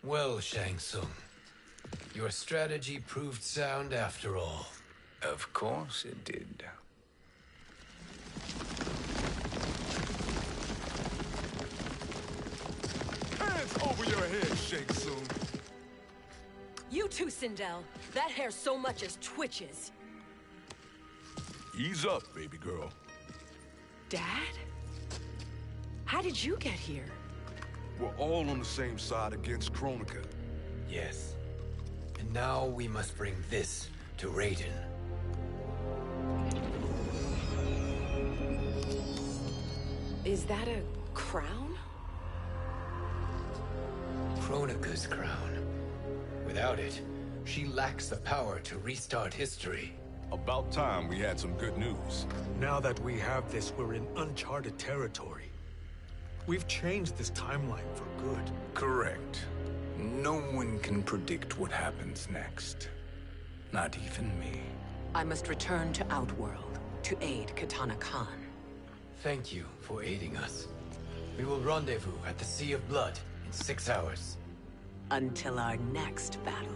Well, Shang Tsung, your strategy proved sound after all. Of course it did. Hands over your head, Shang Tsung. You too, Sindel. That hair so much as twitches. Ease up, baby girl. Dad? How did you get here? We're all on the same side against Kronika. Yes. And now we must bring this to Raiden. Is that a crown? Kronika's crown. Without it, she lacks the power to restart history. About time we had some good news. Now that we have this, we're in uncharted territory. We've changed this timeline for good. Correct. No one can predict what happens next. Not even me. I must return to Outworld to aid Kitana Khan. Thank you for aiding us. We will rendezvous at the Sea of Blood in 6 hours. Until our next battle.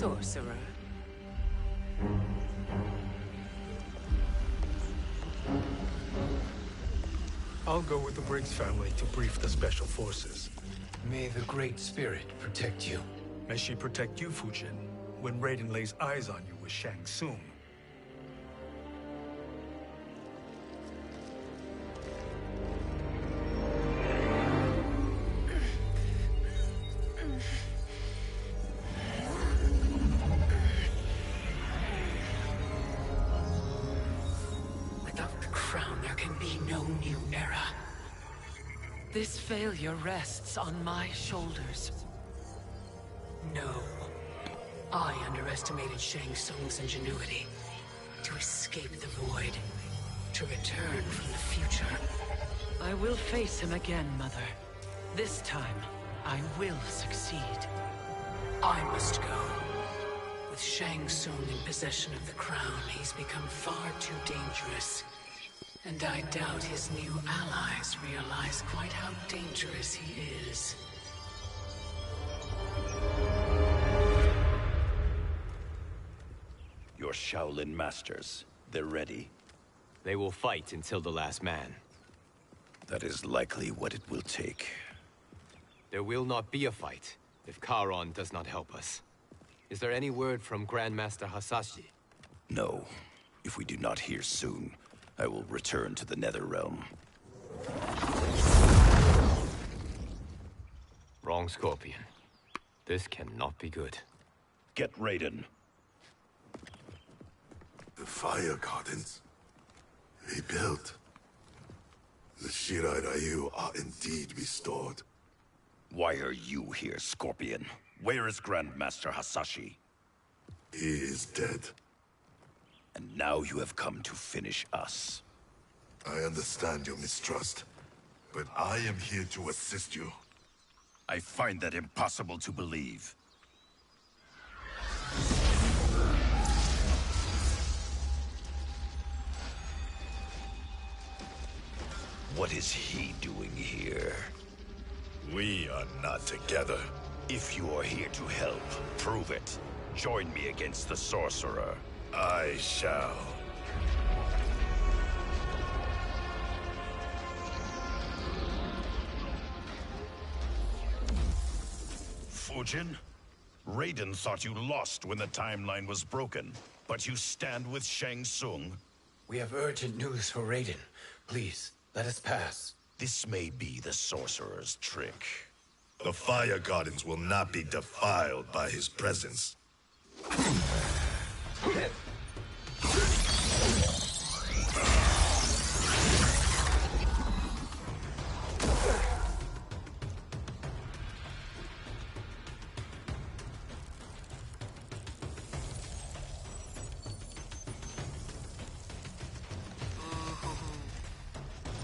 sorcerer. I'll go with the Briggs family to brief the special forces. May the Great Spirit protect you. May she protect you, Fujin, when Raiden lays eyes on you with Shang Tsung. Without the crown, there can be no new era. This failure rests on my shoulders. No. I underestimated Shang Tsung's ingenuity. To escape the void. To return from the future. I will face him again, Mother. This time, I will succeed. I must go. With Shang Tsung in possession of the crown, he's become far too dangerous. And I doubt his new allies realize quite how dangerous he is. Your Shaolin masters, they're ready. They will fight until the last man. That is likely what it will take. There will not be a fight if Charon does not help us. Is there any word from Grandmaster Hasashi? No. If we do not hear soon, I will return to the Netherrealm. Wrong, Scorpion. This cannot be good. Get Raiden. The fire gardens. Rebuilt. The Shirai Ryu are indeed restored. Why are you here, Scorpion? Where is Grandmaster Hasashi? He is dead. And now you have come to finish us. I understand your mistrust, but I am here to assist you. I find that impossible to believe. What is he doing here? We are not together. If you are here to help, prove it. Join me against the sorcerer. I shall. Fujin? Raiden thought you lost when the timeline was broken, but you stand with Shang Tsung. We have urgent news for Raiden. Please, let us pass. This may be the sorcerer's trick. The fire gardens will not be defiled by his presence.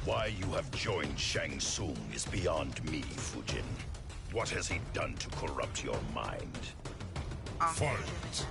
Why you have joined Shang Tsung is beyond me, Fujin. What has he done to corrupt your mind? Fight.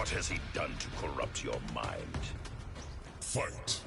What has he done to corrupt your mind? Fight.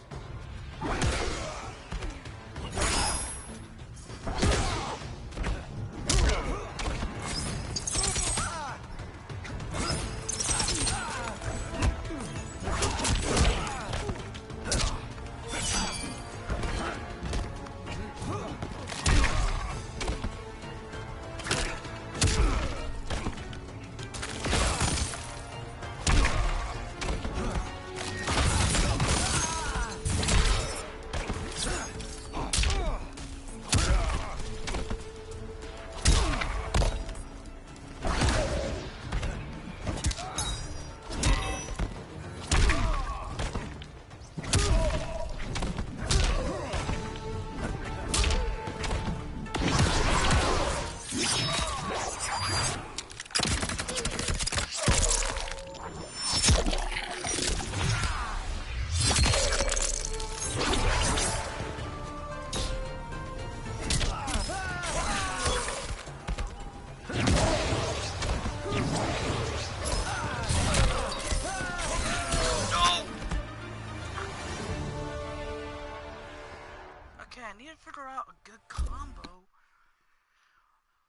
Figure out a good combo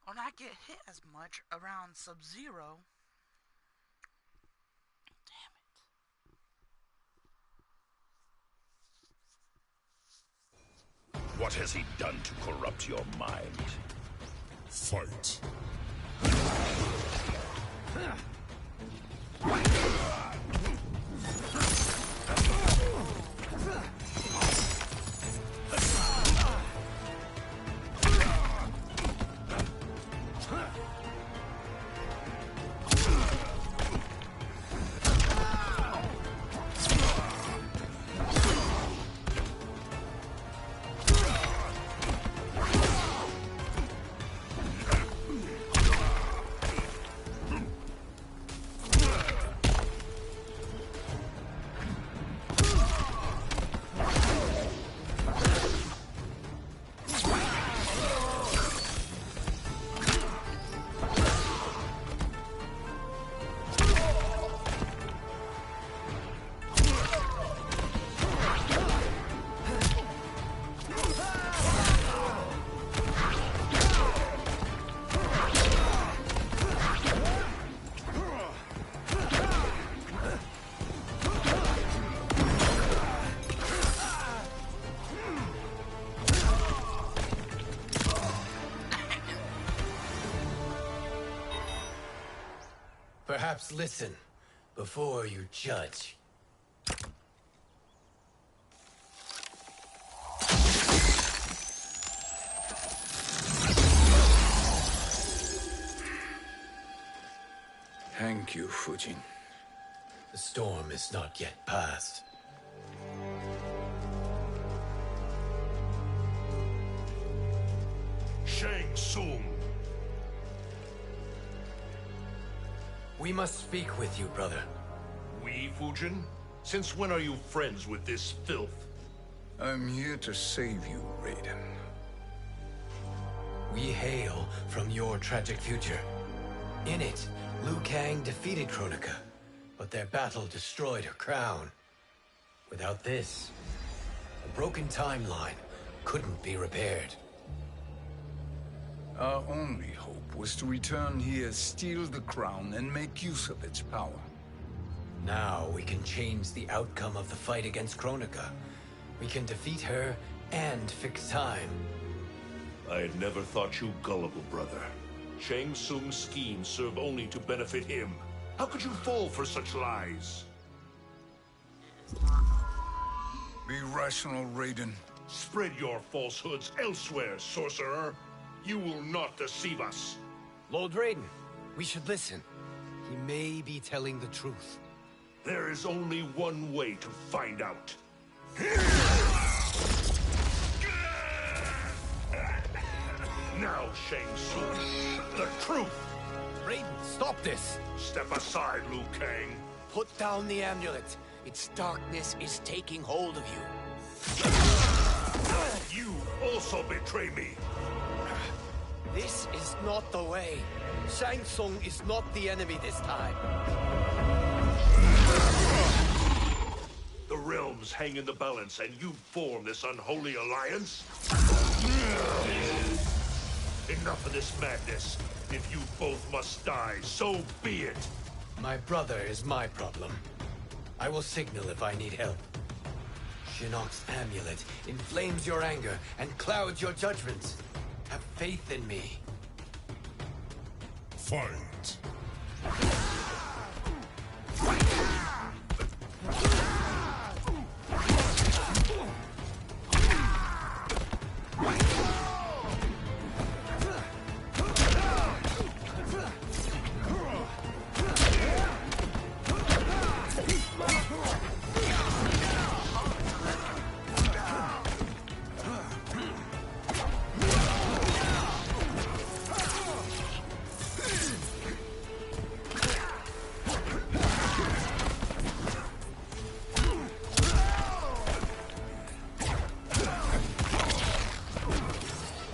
or not get hit as much around Sub-Zero. Damn it. What has he done to corrupt your mind? Fight. Perhaps listen before you judge. Thank you, Fujin. The storm is not yet past. Shang Tsung! We must speak with you, brother. We, Fujin? Since when are you friends with this filth? I'm here to save you, Raiden. We hail from your tragic future. In it, Liu Kang defeated Kronika, but their battle destroyed her crown. Without this, a broken timeline couldn't be repaired. Our only hope was to return here, steal the crown, and make use of its power. Now we can change the outcome of the fight against Kronika. We can defeat her and fix time. I had never thought you gullible, brother. Shang Tsung's schemes serve only to benefit him. How could you fall for such lies? Be rational, Raiden. Spread your falsehoods elsewhere, sorcerer. You will not deceive us. Lord Raiden, we should listen. He may be telling the truth. There is only one way to find out. Now, Shang Tsung, the truth! Raiden, stop this! Step aside, Liu Kang. Put down the amulet. Its darkness is taking hold of you. You also betray me. This is not the way. Shang Tsung is not the enemy this time. hang in the balance and you form this unholy alliance? Enough of this madness. If you both must die, so be it. My brother is my problem. I will signal if I need help. Shinnok's amulet inflames your anger and clouds your judgments. Have faith in me. Fight.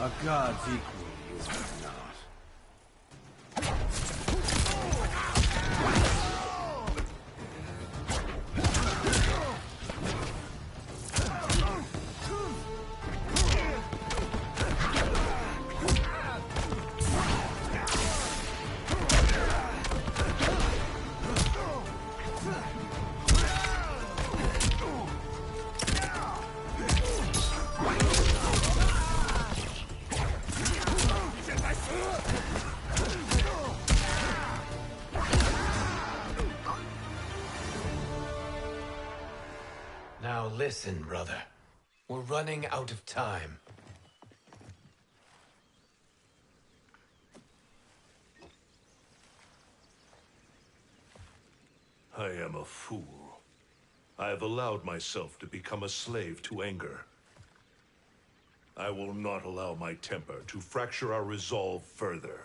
A god's equal, is it not? Now listen, brother. We're running out of time. I am a fool. I have allowed myself to become a slave to anger. I will not allow my temper to fracture our resolve further.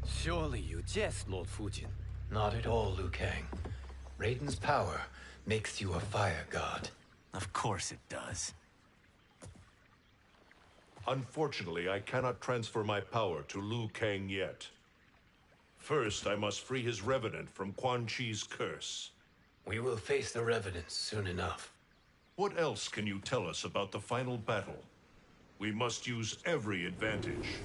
Surely you jest, Lord Fujin. Not at all, Liu Kang. Raiden's power makes you a fire god. Of course it does. Unfortunately, I cannot transfer my power to Liu Kang yet. First, I must free his revenant from Quan Chi's curse. We will face the revenants soon enough. What else can you tell us about the final battle? We must use every advantage.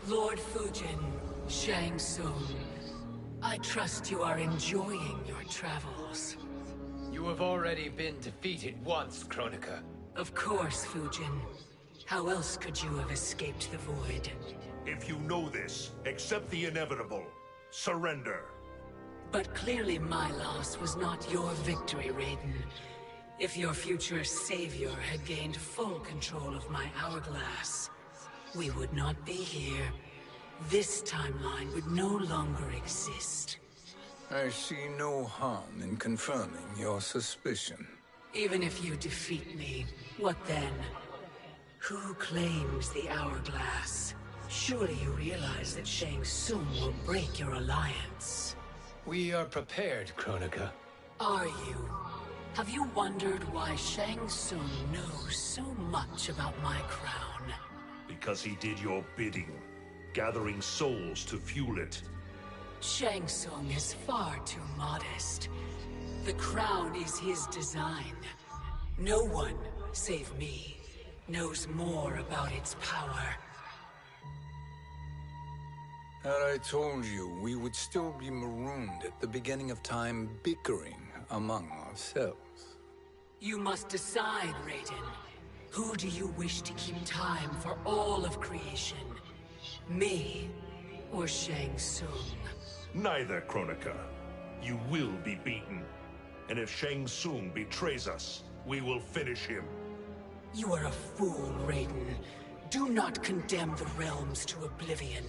Lord Fujin, Shang Tsung, I trust you are enjoying your travels. You have already been defeated once, Kronika. Of course, Fujin. How else could you have escaped the void? If you know this, accept the inevitable. Surrender. But clearly my loss was not your victory, Raiden. If your future savior had gained full control of my hourglass, we would not be here. This timeline would no longer exist. I see no harm in confirming your suspicion. Even if you defeat me, what then? Who claims the hourglass? Surely you realize that Shang Tsung will break your alliance. We are prepared, Kronika. Are you? Have you wondered why Shang Tsung knows so much about my crown? Because he did your bidding, gathering souls to fuel it. Shang Tsung is far too modest. The crown is his design. No one, save me, knows more about its power. Had I told you, we would still be marooned at the beginning of time, bickering among ourselves. You must decide, Raiden. Who do you wish to keep time for all of creation? Me or Shang Tsung? Neither, Kronika. You will be beaten. And if Shang Tsung betrays us, we will finish him. You are a fool, Raiden. Do not condemn the realms to oblivion.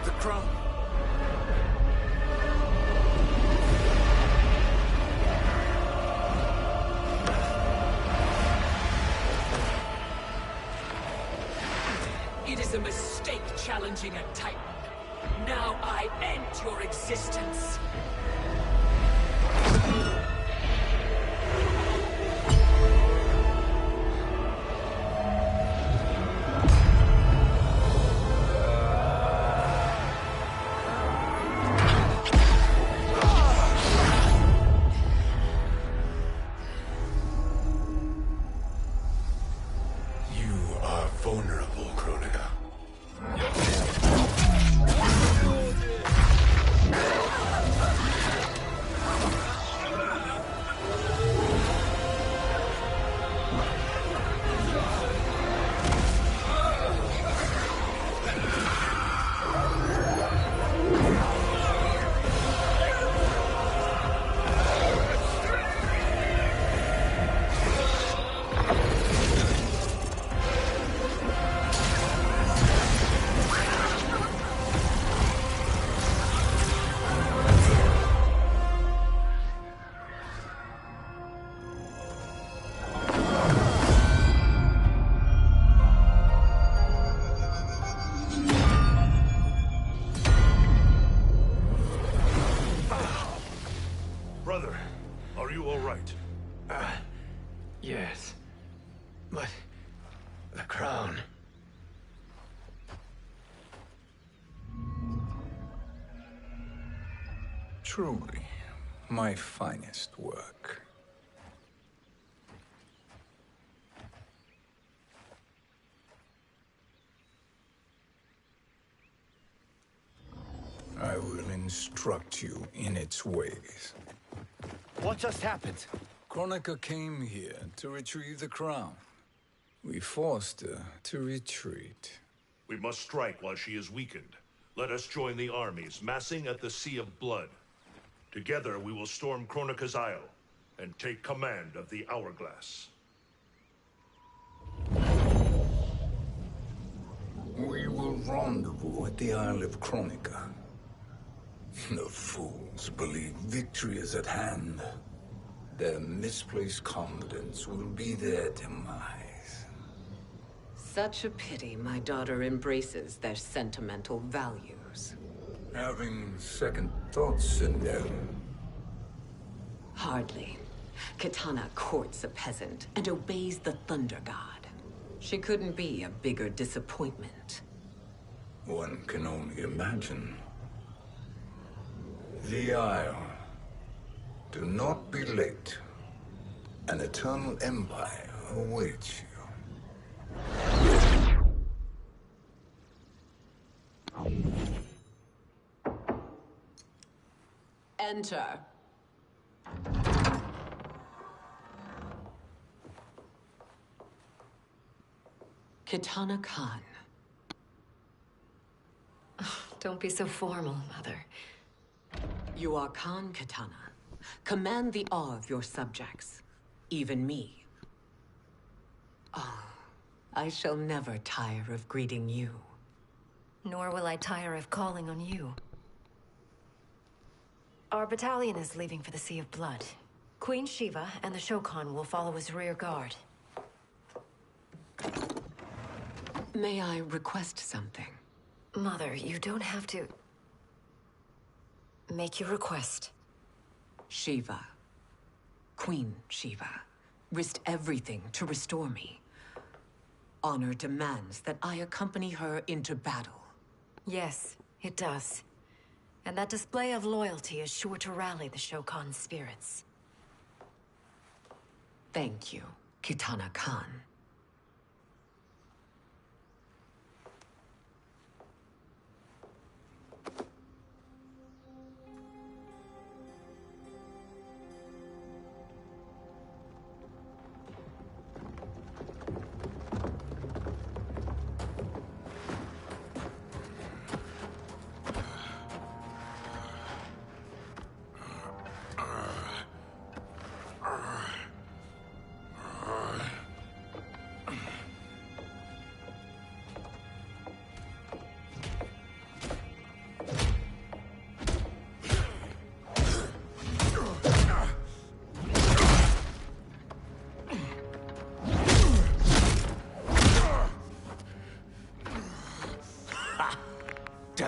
The crown. It is a mistake challenging a Titan. Now I end your existence. You are vulnerable, Kronika. Brother, are you all right? Yes. But... the crown... Truly, my finest work. I will instruct you in its ways. What just happened? Kronika came here to retrieve the crown. We forced her to retreat. We must strike while she is weakened. Let us join the armies, massing at the Sea of Blood. Together we will storm Kronika's Isle, and take command of the Hourglass. We will rendezvous at the Isle of Kronika. The fools believe victory is at hand. Their misplaced confidence will be their demise. Such a pity my daughter embraces their sentimental values. Having second thoughts, Sindel. Hardly. Kitana courts a peasant and obeys the Thunder God. She couldn't be a bigger disappointment. One can only imagine. The Isle. Do not be late. An eternal empire awaits you. Enter. Kitana Khan. Don't be so formal, Mother. You are Khan Kitana. Command the awe of your subjects. Even me. Oh, I shall never tire of greeting you. Nor will I tire of calling on you. Our battalion is leaving for the Sea of Blood. Queen Shiva and the Shokan will follow as rear guard. May I request something? Mother, you don't have to... make your request. Shiva. Queen Shiva. Risked everything to restore me. Honor demands that I accompany her into battle. Yes, it does. And that display of loyalty is sure to rally the Shokan's spirits. Thank you, Kitana Khan.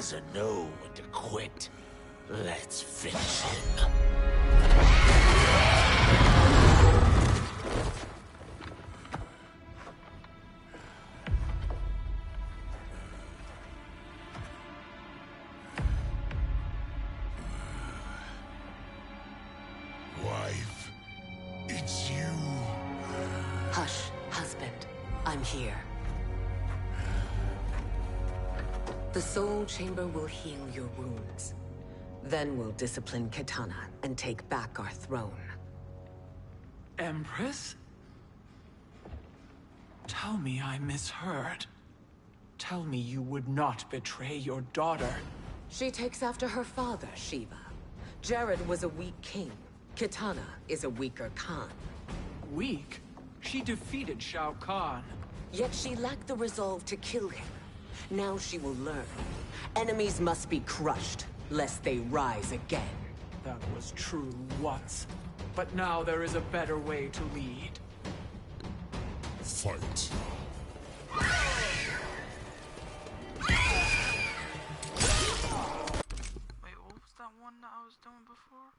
doesn't know when to quit. Let's finish him. Wife, it's you. Hush, husband. I'm here. The Soul Chamber will heal your wounds. Then we'll discipline Kitana and take back our throne. Empress? Tell me I misheard. Tell me you would not betray your daughter. She takes after her father, Shiva. Jared was a weak king. Kitana is a weaker Khan. Weak? She defeated Shao Kahn. Yet she lacked the resolve to kill him. Now she will learn. Enemies must be crushed, lest they rise again. That was true once. But now there is a better way to lead. Fight. Wait, what was that one that I was doing before?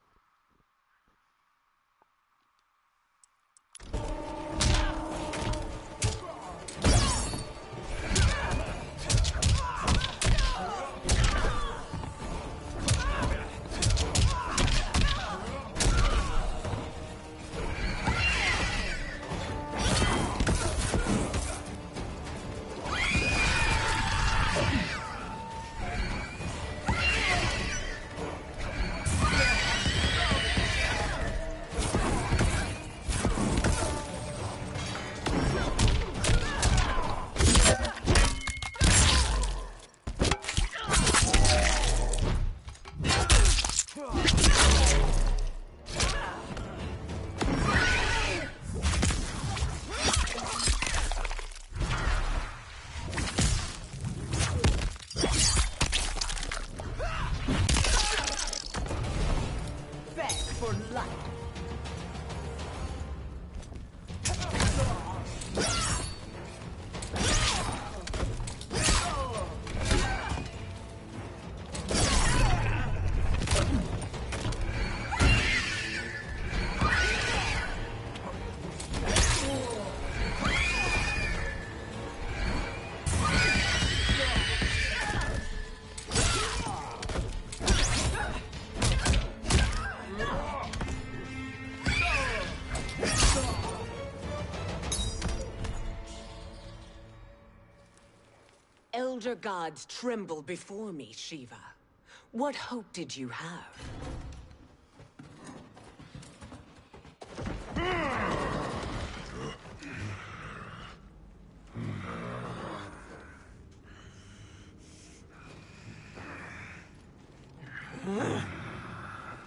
Elder gods tremble before me, Shiva. What hope did you have?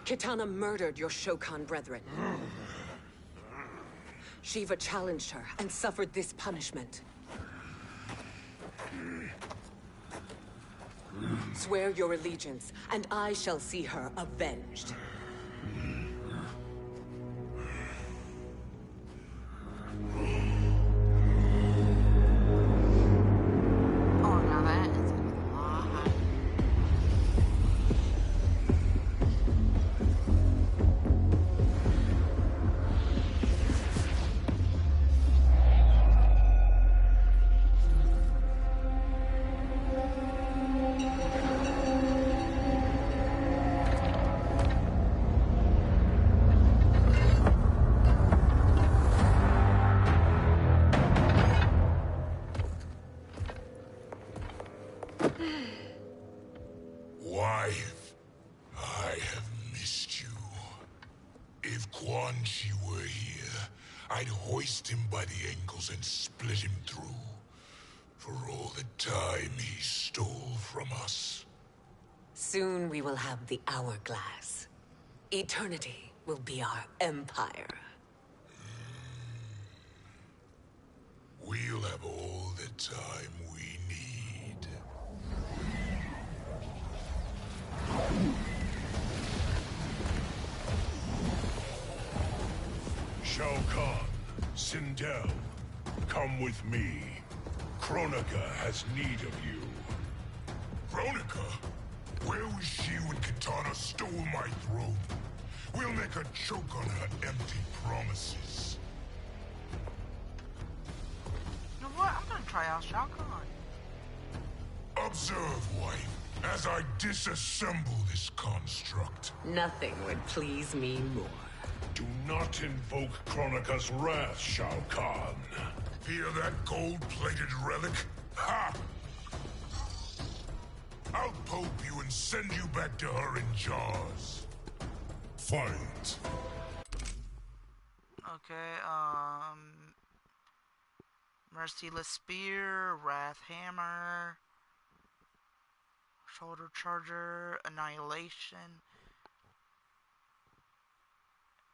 Kitana murdered your Shokan brethren. Shiva challenged her and suffered this punishment. Swear your allegiance, and I shall see her avenged. Oh, now that is a lot. Wife, I have missed you. If Quan Chi were here, I'd hoist him by the ankles and split him through. For all the time he stole from us. Soon we will have the hourglass. Eternity will be our empire. We'll have all the time we need. Shao Kahn, Sindel, come with me. Kronika has need of you. Kronika? Where was she when Kitana stole my throne? We'll make her choke on her empty promises. You know what? I'm gonna try out Shao Kahn. Observe, wife, as I disassemble this construct. Nothing would please me more. Do not invoke Kronika's wrath, Shao Kahn. Hear that gold-plated relic? Ha! I'll poke you and send you back to her in jars. Fight. Okay, Merciless Spear, Wrath Hammer, Shoulder Charger, Annihilation,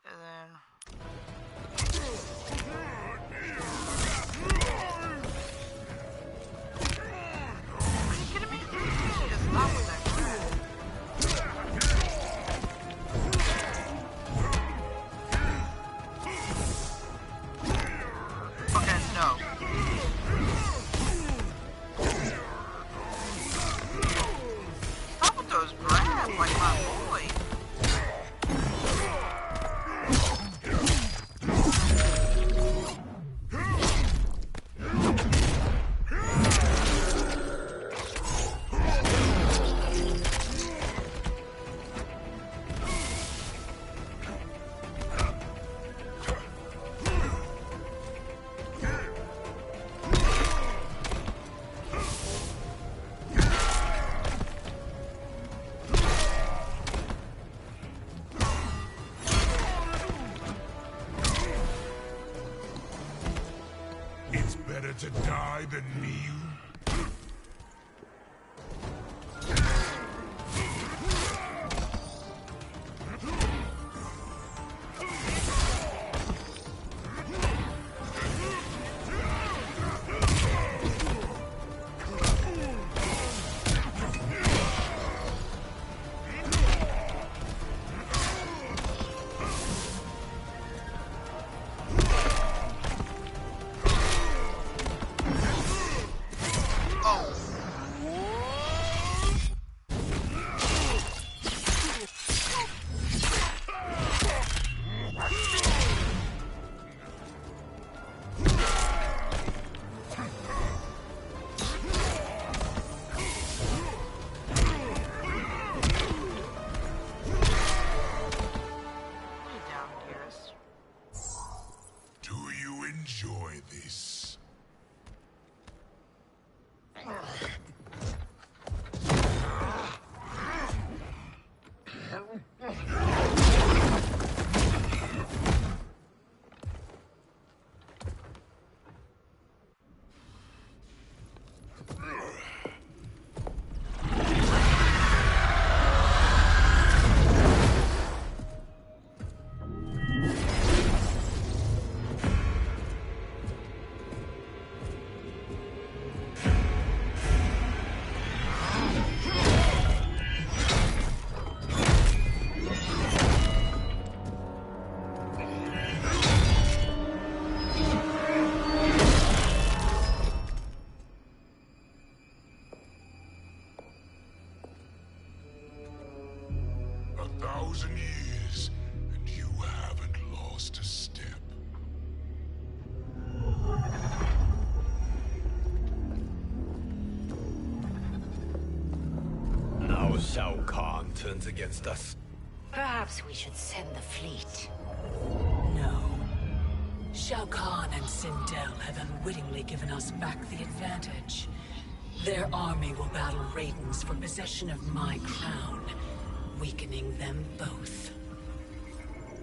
and then... Are you kidding me? Just stop with that crap. Okay, no. Stop with those grabs, like my boy. It's better to die than kneel. Do you enjoy this? Years, and you haven't lost a step. Now Shao Kahn turns against us. Perhaps we should send the fleet. No. Shao Kahn and Sindel have unwittingly given us back the advantage. Their army will battle Raidens for possession of my crown, weakening them both.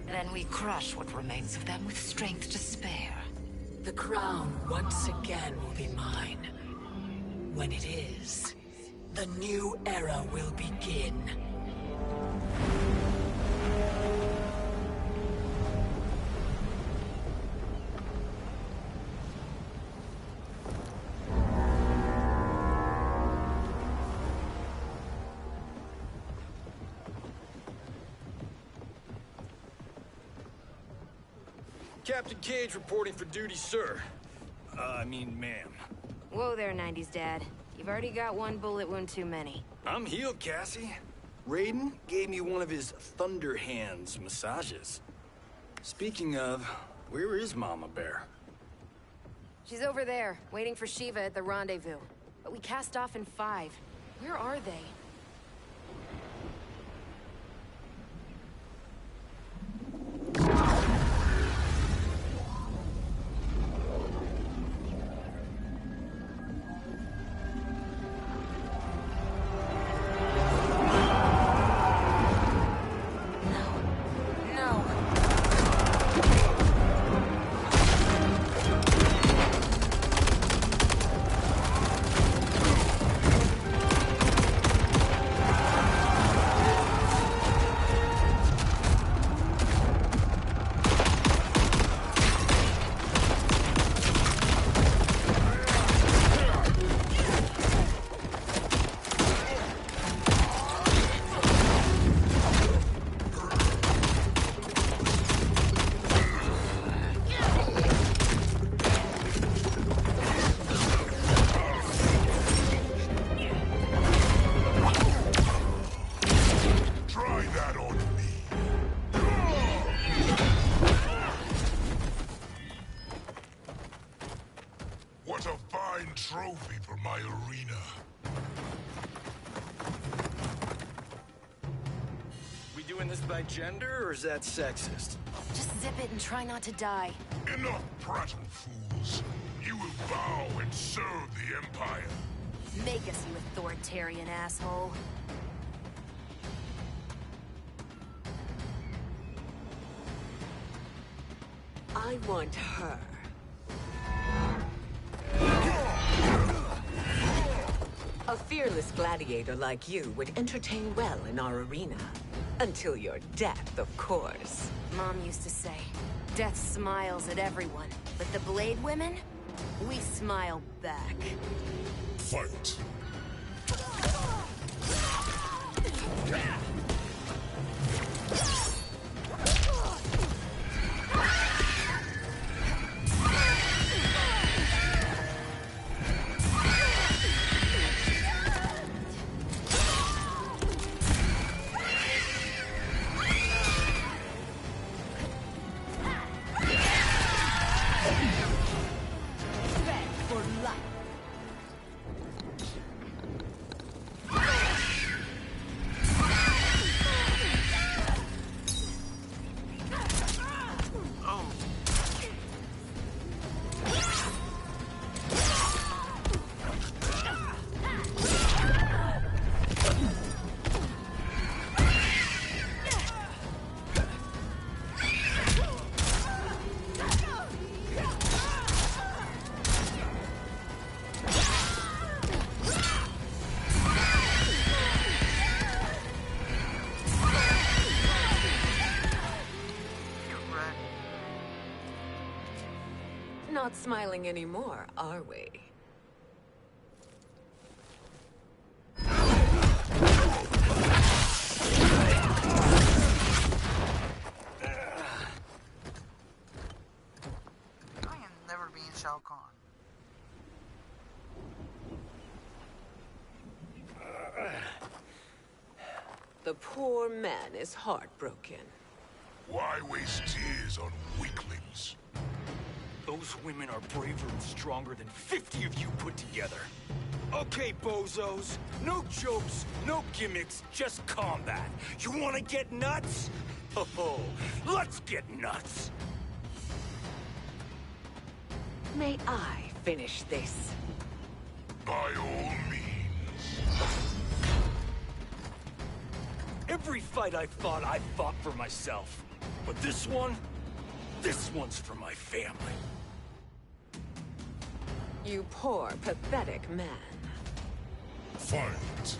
Then we crush what remains of them with strength to spare. The crown once again will be mine. When it is, the new era will begin. Captain Cage reporting for duty, sir. I mean, ma'am. Whoa there, 90s dad. You've already got one bullet wound too many. I'm healed, Cassie. Raiden gave me one of his Thunder Hands massages. Speaking of, where is Mama Bear? She's over there, waiting for Shiva at the rendezvous. But we cast off in 5. Where are they? What a fine trophy for my arena. We doing this by gender, or is that sexist? Just zip it and try not to die. Enough prattle, fools. You will bow and serve the Empire. Make us, you authoritarian asshole. I want her. A fearless gladiator like you would entertain well in our arena. Until your death, of course. Mom used to say, death smiles at everyone, but the Blade women, we smile back. Fight. Not smiling anymore, are we? I am never being Shao Kahn. The poor man is heartbroken. Why waste tears on weaklings? Those women are braver and stronger than 50 of you put together. Okay, bozos. No jokes, no gimmicks, just combat. You wanna get nuts? Oh, let's get nuts! May I finish this? By all means. Every fight I fought for myself. But this one's for my family. You poor, pathetic man. Fight.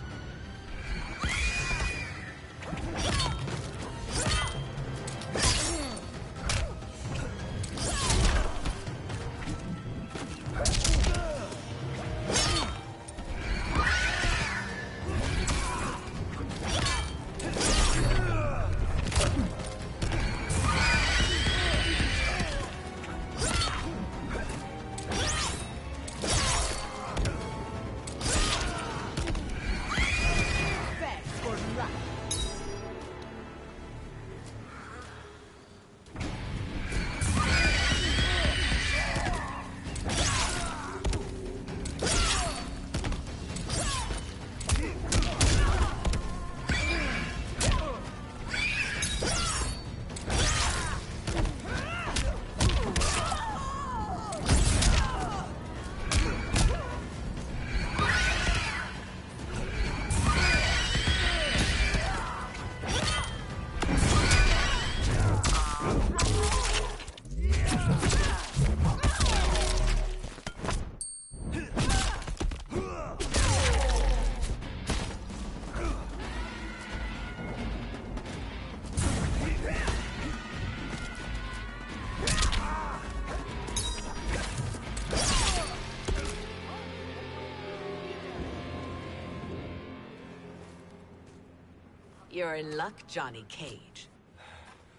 You're in luck, Johnny Cage.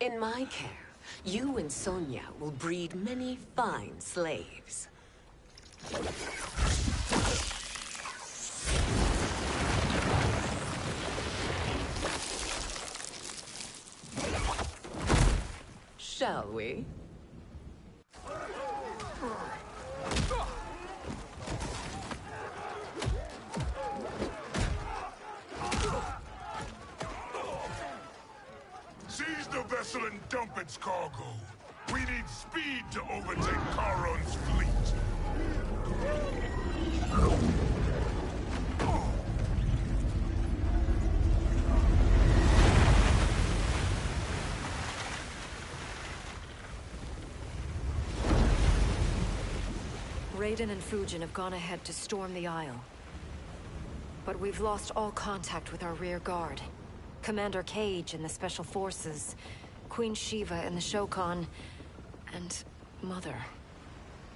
In my care, you and Sonia will breed many fine slaves. Shall we? Seize the vessel and dump its cargo. We need speed to overtake Charon's fleet. Raiden and Fujin have gone ahead to storm the Isle. But we've lost all contact with our rear guard. Commander Cage and the Special Forces, Queen Shiva and the Shokan, and Mother.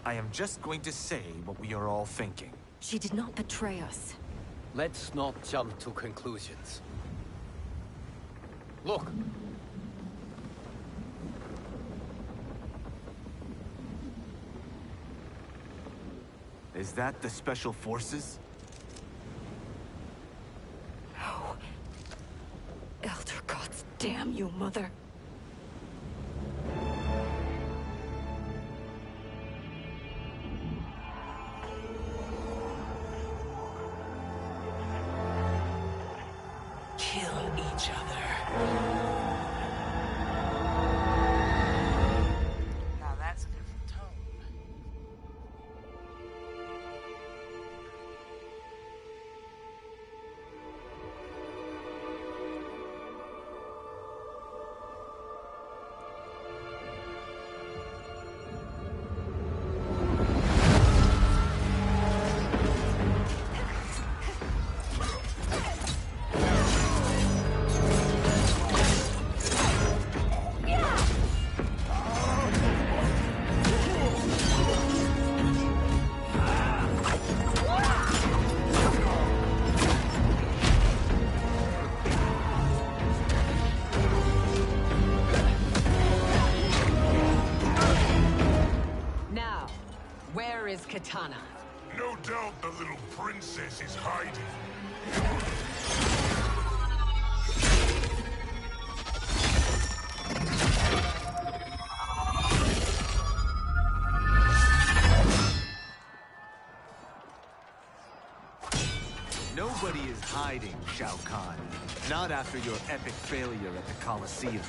I am just going to say what we are all thinking. She did not betray us. Let's not jump to conclusions. Look! Is that the Special Forces? No. Elder gods damn you, Mother. Kill each other. Now that's a different tone. Now, where is Kitana? No doubt the little princess is hiding. Nobody is hiding, Shao Kahn. Not after your epic failure at the Colosseum.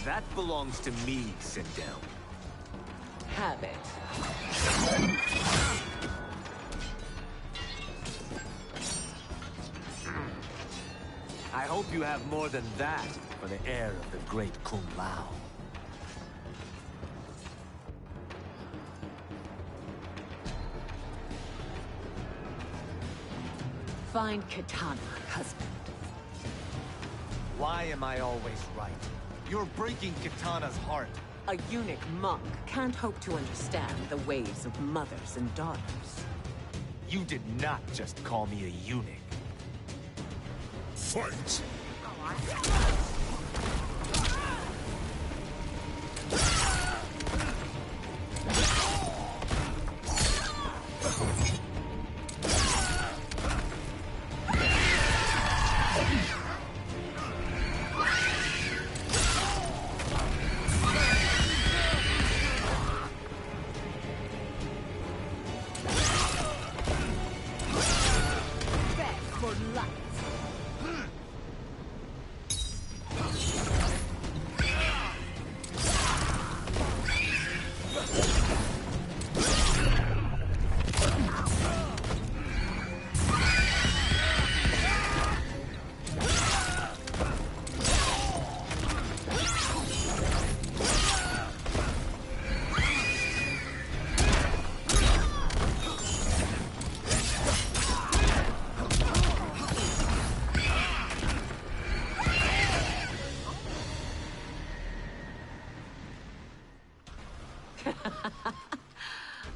That belongs to me, Sindel. Have it. I hope you have more than that for the heir of the great Kung Lao. Find Kitana, husband. Why am I always right? You're breaking Kitana's heart. A eunuch monk can't hope to understand the ways of mothers and daughters. You did not just call me a eunuch. Fight!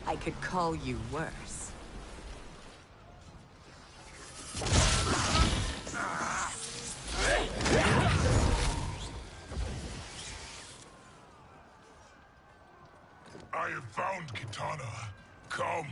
I could call you worse. I have found Kitana. Come.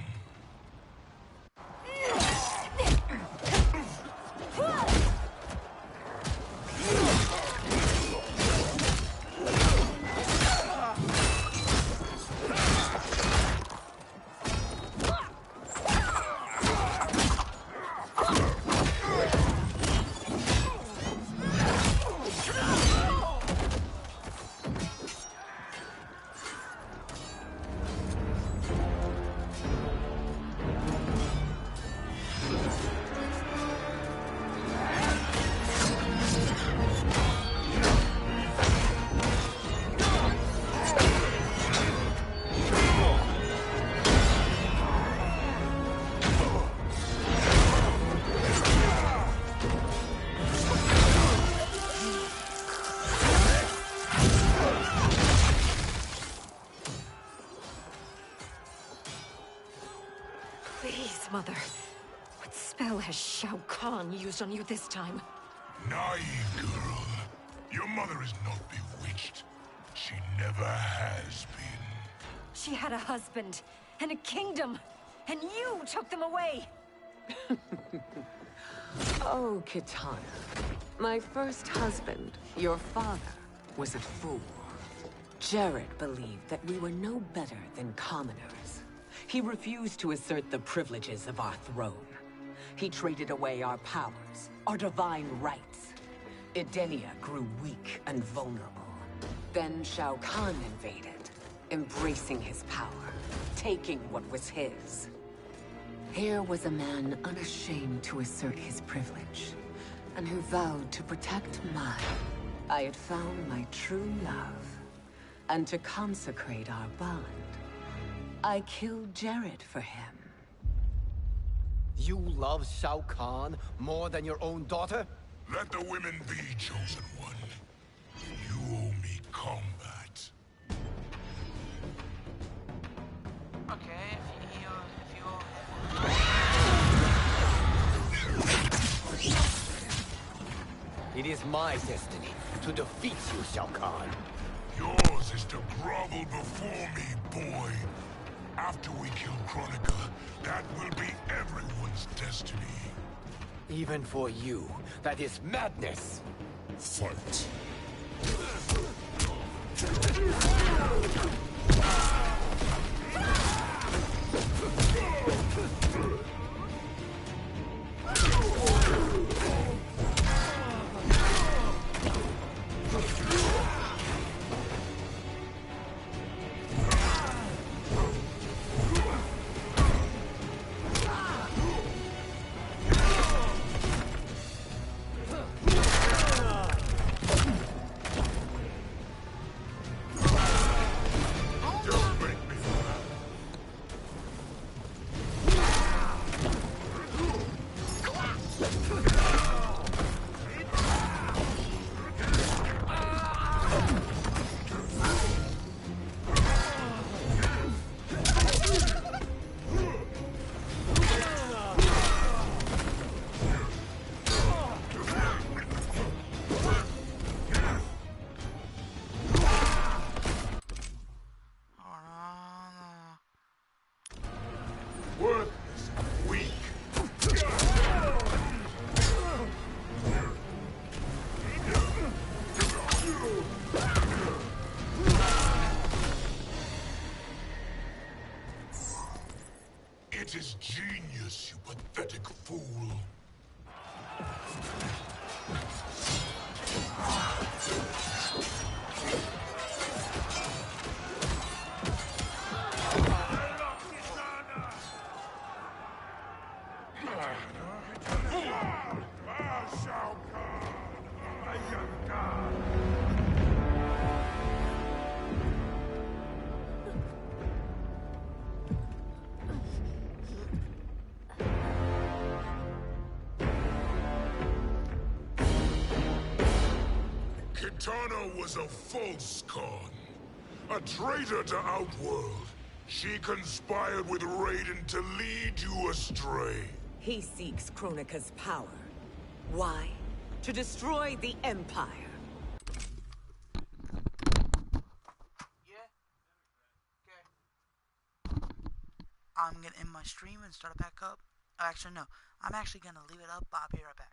Please, Mother. What spell has Shao Kahn used on you this time? Naive girl. Your mother is not bewitched. She never has been. She had a husband and a kingdom, and you took them away! Oh, Kitana. My first husband, your father, was a fool. Jared believed that we were no better than commoners. He refused to assert the privileges of our throne. He traded away our powers, our divine rights. Edenia grew weak and vulnerable. Then Shao Kahn invaded, embracing his power, taking what was his. Here was a man unashamed to assert his privilege, and who vowed to protect mine. I had found my true love, and to consecrate our bond, I killed Jared for him. You love Shao Kahn more than your own daughter? Let the women be, chosen one. You owe me combat. Okay, It is my destiny to defeat you, Shao Kahn. Yours is to grovel before me, boy. After we kill Kronika, that will be everyone's destiny. Even for you, that is madness. Fight. Worthless, weak. It is genius, you pathetic fool. Kitana was a false Khan, a traitor to Outworld. She conspired with Raiden to lead you astray. He seeks Kronika's power. Why? To destroy the Empire. Yeah. Okay. I'm gonna end my stream and start it back up. Actually, no. I'm actually gonna leave it up. I'll be right back.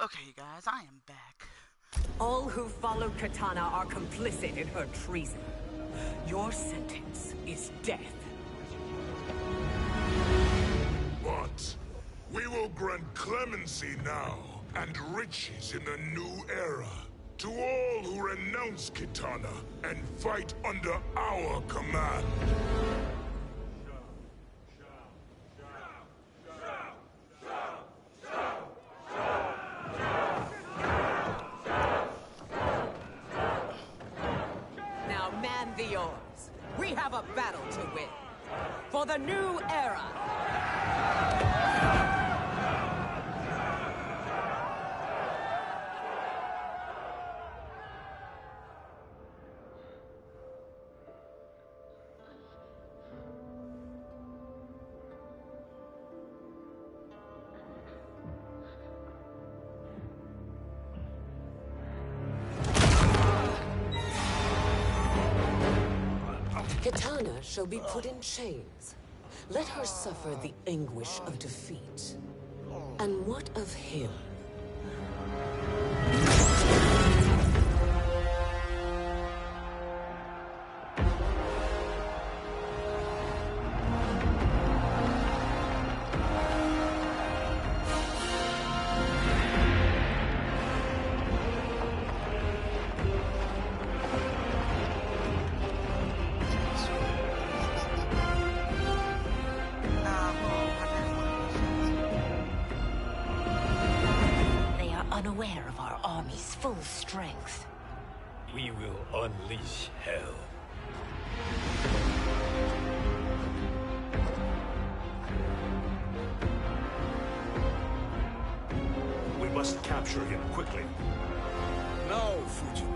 Okay, you guys, I am back. All who followed Katana are complicit in her treason. Your sentence is death. But we will grant clemency now and riches in the new era to all who renounce Kitana and fight under our command. Now man the oars. We have a battle to win. For the new era! Kitana shall be put in chains. Let her suffer the anguish of defeat. And what of him? Unaware of our army's full strength. We will unleash hell. We must capture him quickly. Now, Fujin.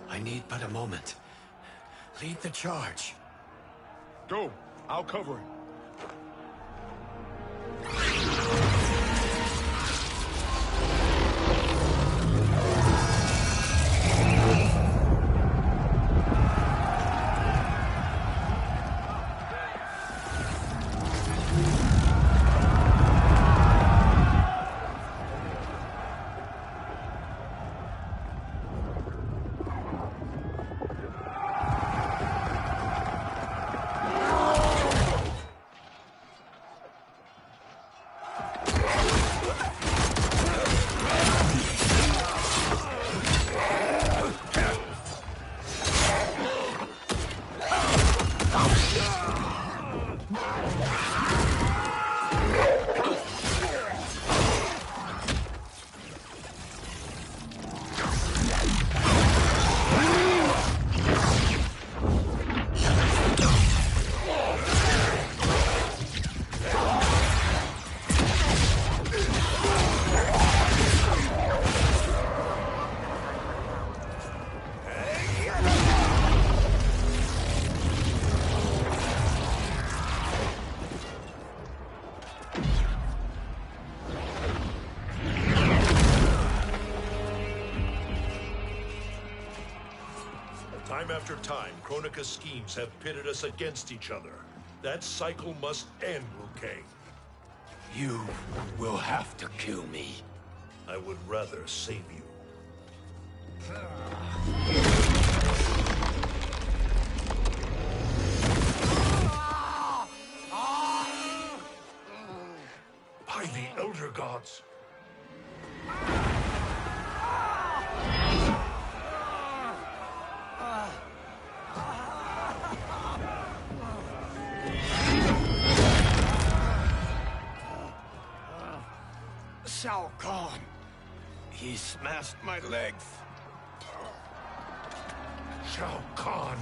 I need but a moment. Lead the charge. Go. I'll cover him. Time after time, Kronika's schemes have pitted us against each other. That cycle must end, Liu Kang. You will have to kill me. I would rather save you. By the Elder Gods! Shao Kahn! He smashed my legs. Shao Kahn!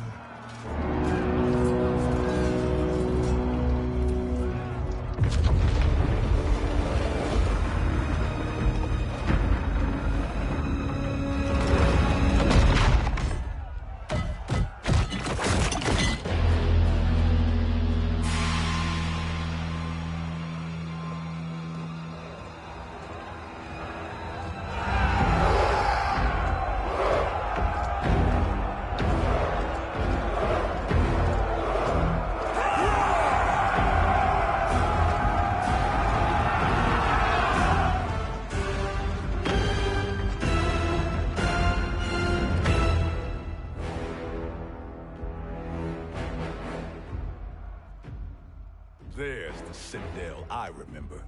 the Citadel I remember.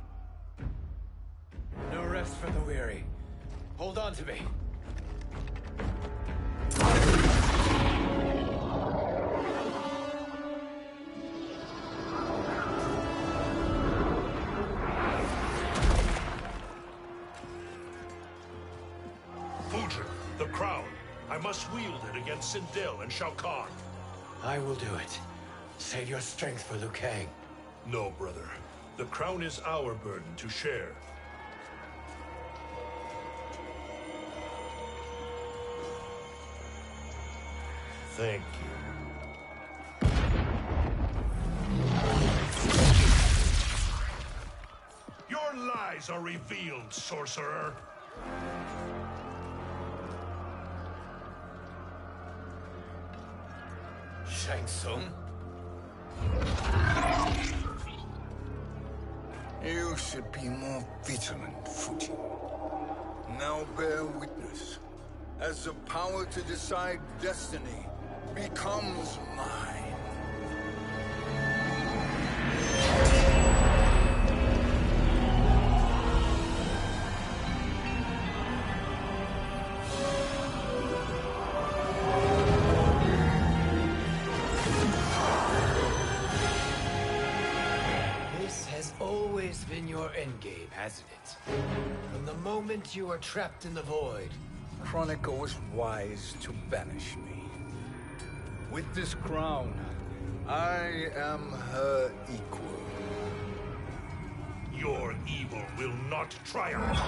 No rest for the weary. Hold on to me. Fujin, the crown. I must wield it against Sindel and Shao Kahn. I will do it. Save your strength for Liu Kang. No, brother. The crown is our burden to share. Thank you. Your lies are revealed, sorcerer. Shang Tsung? You should be more vigilant, Fujin. Now bear witness. As the power to decide destiny becomes mine. This has always been your endgame, hasn't it? From the moment you were trapped in the void. Kronika was wise to banish me. With this crown, I am her equal. Your evil will not triumph.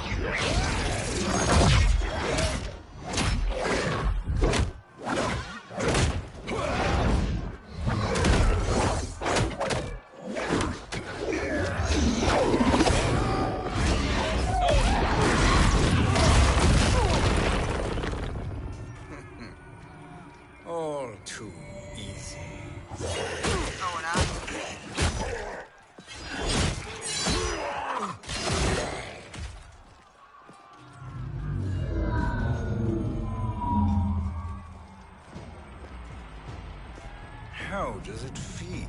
All too easy. How does it feel,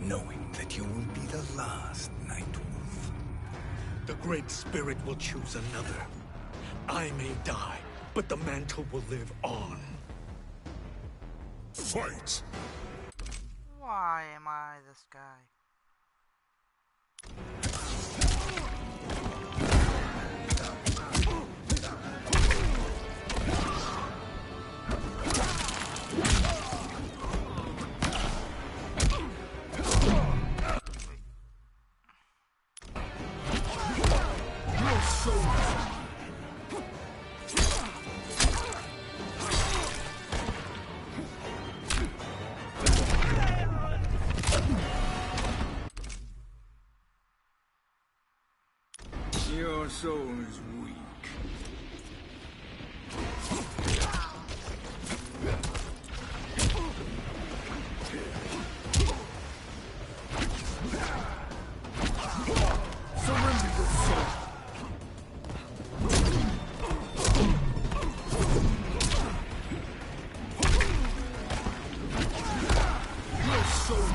knowing that you will be the last Nightwolf? The Great Spirit will choose another. I may die, but the mantle will live on. Fight! Why am I this guy? Your soul is weak. Surrender your soul. Your soul.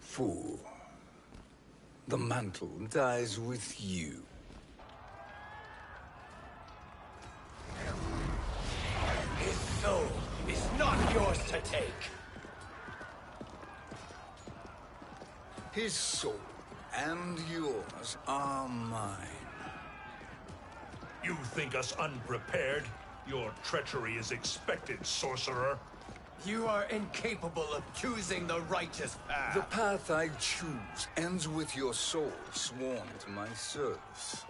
Fool. The mantle dies with you. His soul is not yours to take. His soul and yours are mine. You think us unprepared? Your treachery is expected, sorcerer. You are incapable of choosing the righteous path. The path I choose ends with your soul sworn to my service.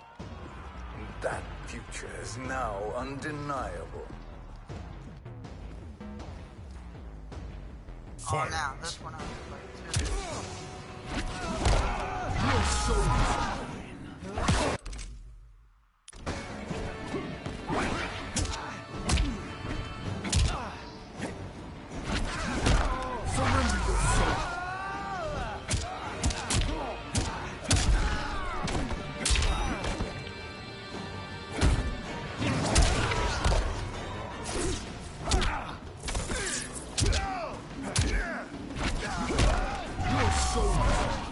That future is now undeniable. Oh, now this one I have to play too. Your soul is surrender your soul. Your soul is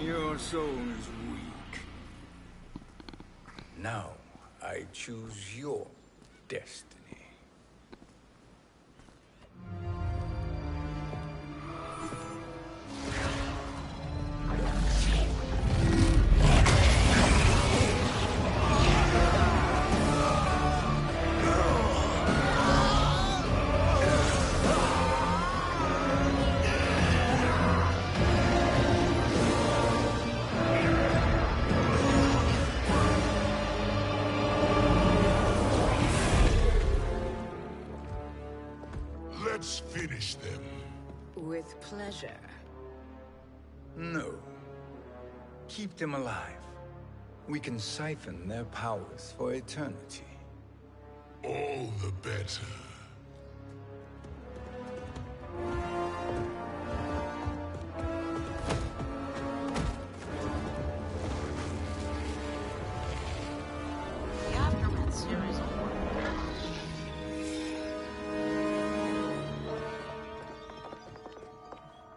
Your soul is weak. Now, I choose your destiny. Let's finish them. With pleasure. No. Keep them alive. We can siphon their powers for eternity. All the better. The Aftermath series will work.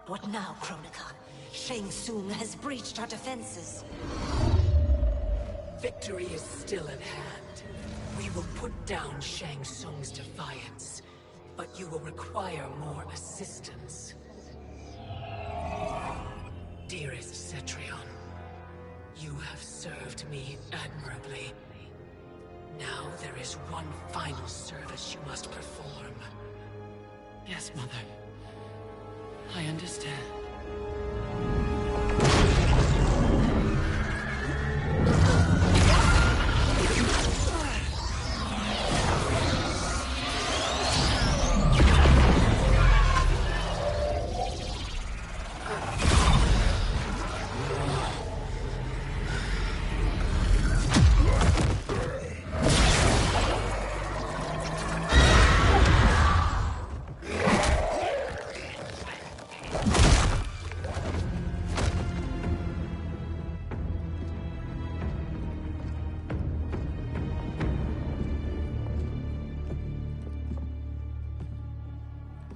What now, Kronika? Shang Tsung has breached our defenses. Victory is still at hand. We will put down Shang Tsung's defiance, but you will require more assistance. Dearest Cetrion, you have served me admirably. Now there is one final service you must perform. Yes, Mother. I understand.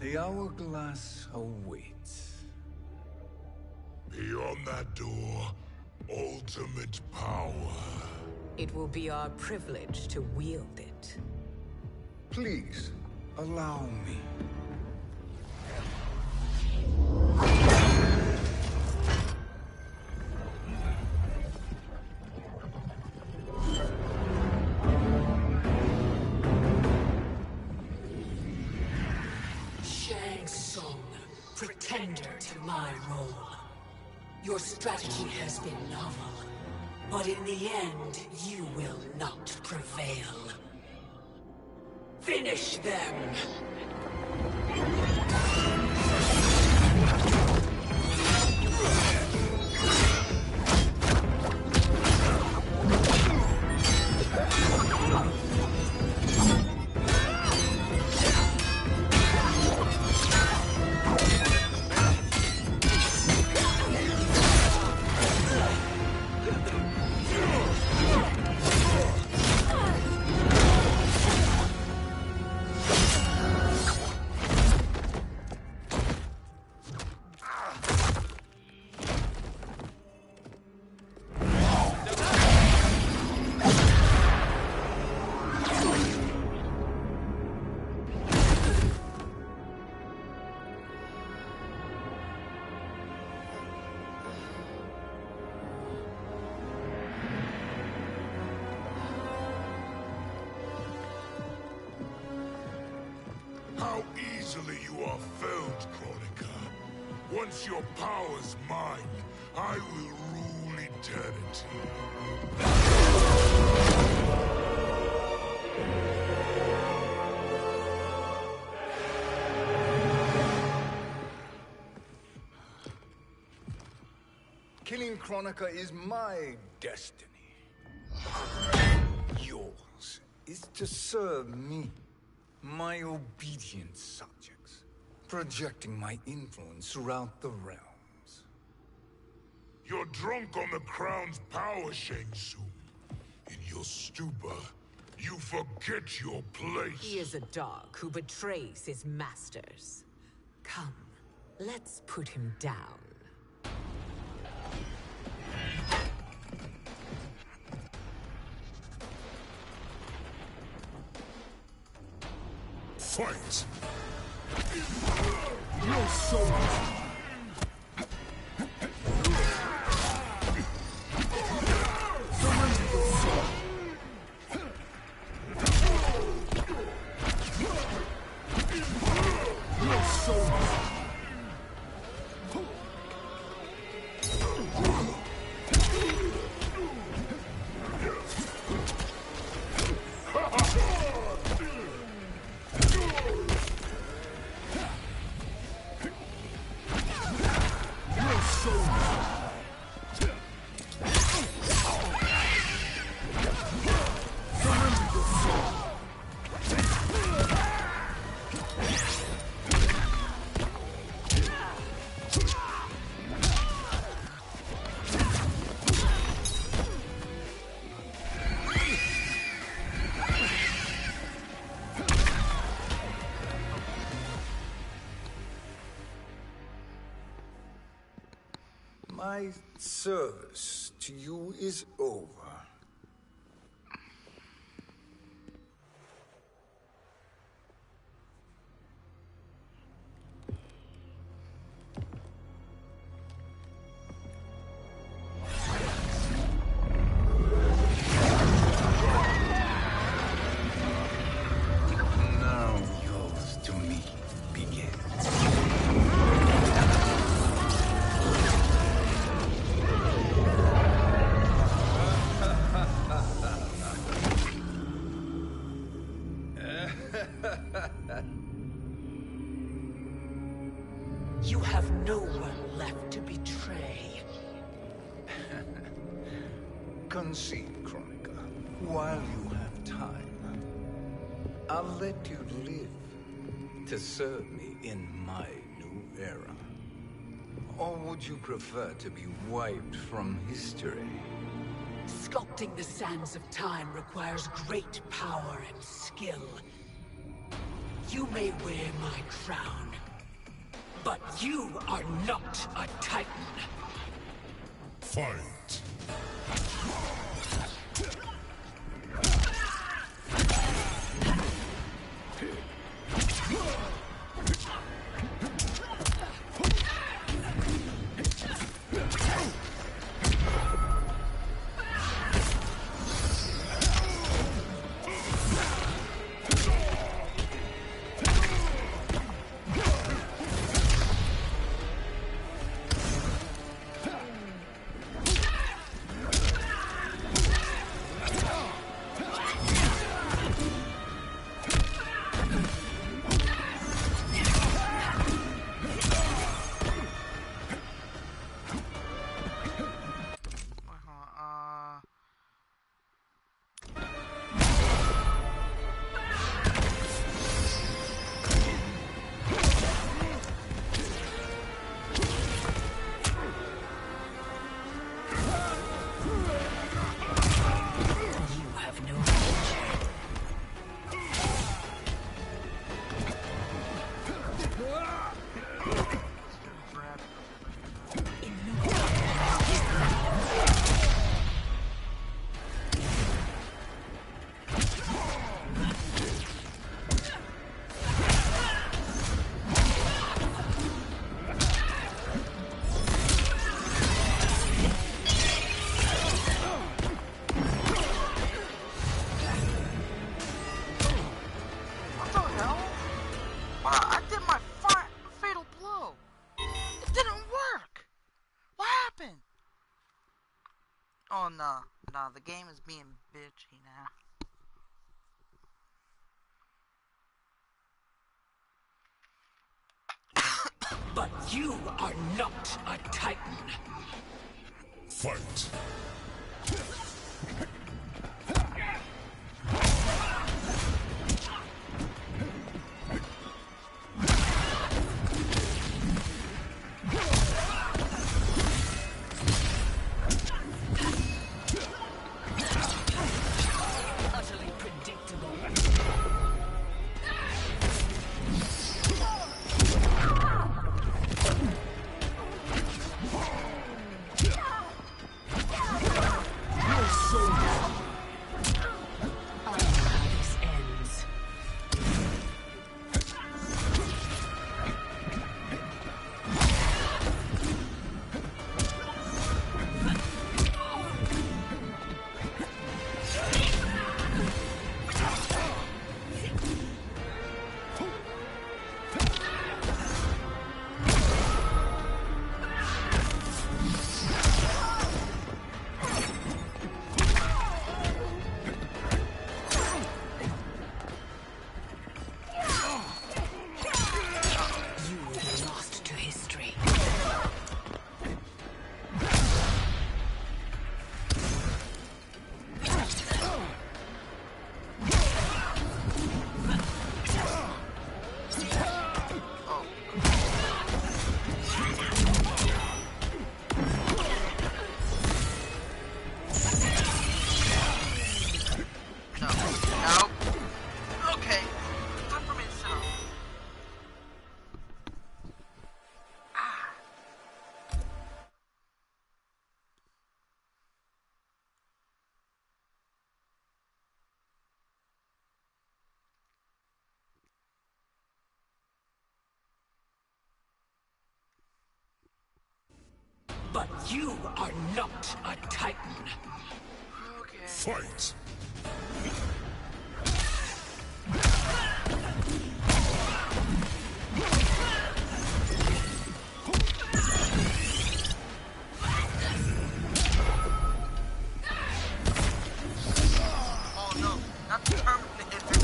The hourglass awaits. Beyond that door, ultimate power. It will be our privilege to wield it. Please, allow me. Shang Tsung, pretender to my role. Your strategy has been novel, but in the end, you will not prevail. Finish them! You are felled, Chronica. Once your power's mine, I will rule eternity. Killing Chronica is my destiny. Yours is to serve me, my obedient subjects, projecting my influence throughout the realms. You're drunk on the Crown's power, Shang Tsung. In your stupor, you forget your place. He is a dog who betrays his masters. Come, let's put him down. Fight! Your soul! My service to you is over. Now yours to me begins. You have no one left to betray. Concede, Chronica, while you have time. I'll let you live to serve me in my new era. Or would you prefer to be wiped from history? Sculpting the sands of time requires great power and skill. You may wear my crown, but you are not a Titan. Fight! Oh no, no, the game is being bitchy now. But you are not a Titan. Fight. Utterly predictable. But you are not a Titan. Okay. Fight. Oh no, not the permanent hitter.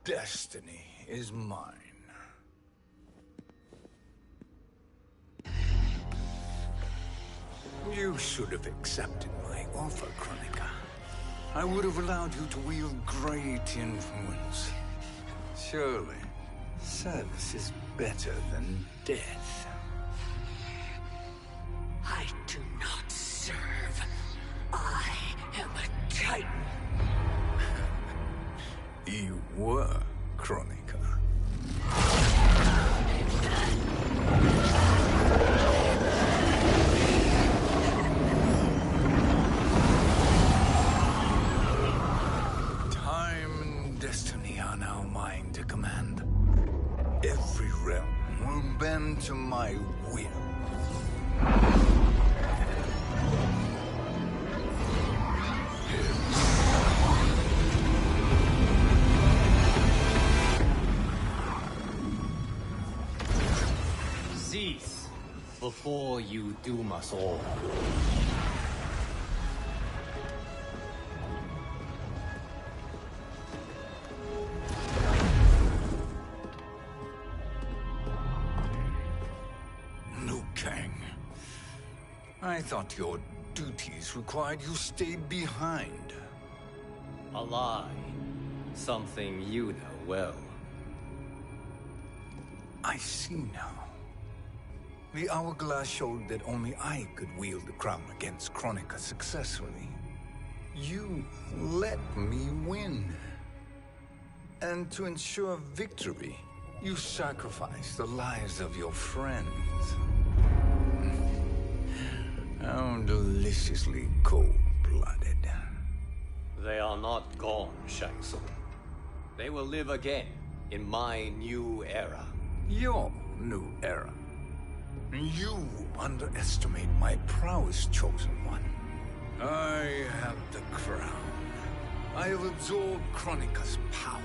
Destiny is mine. You should have accepted my offer, Kronika. I would have allowed you to wield great influence. Surely, service is better than death. I do not serve. I am a Titan. You were, Kronika. Time and destiny are now mine to command. Every realm will bend to my will. Cease before you doom us all. Kang. I thought your duties required you stayed behind. A lie. Something you know well. I see now. The hourglass showed that only I could wield the crown against Kronika successfully. You let me win. And to ensure victory, you sacrificed the lives of your friends. How deliciously cold-blooded. They are not gone, Shang Tsung. They will live again in my new era. Your new era. You underestimate my prowess, Chosen One. I have the crown. I have absorbed Kronika's power.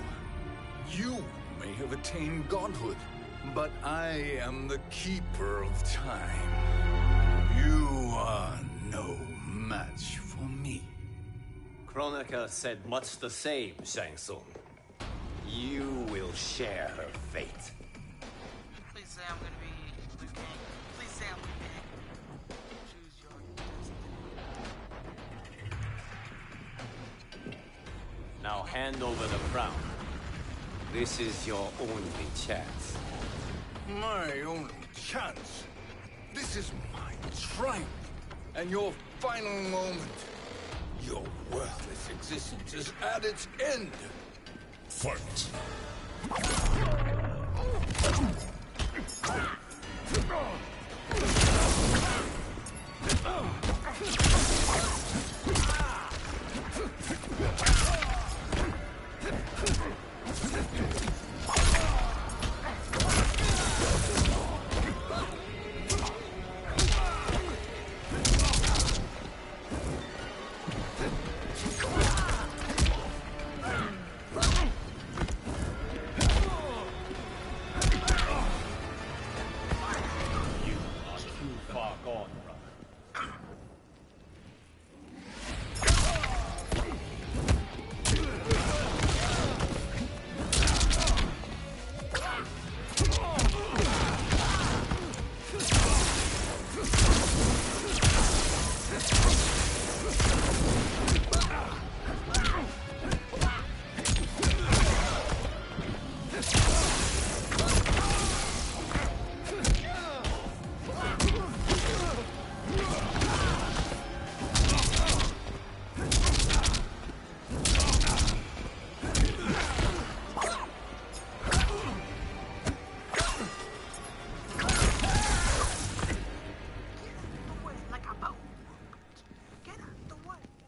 You may have attained godhood, but I am the keeper of time. You are no match for me. Kronika said much the same, Shang Tsung. You will share her fate. Please say I'm gonna be Liu Kang. Please say I'm Liu Kang. Choose your destiny. Now hand over the crown. This is your only chance. My only chance? This is my triumph, and your final moment. Your worthless existence is at its end. Fight.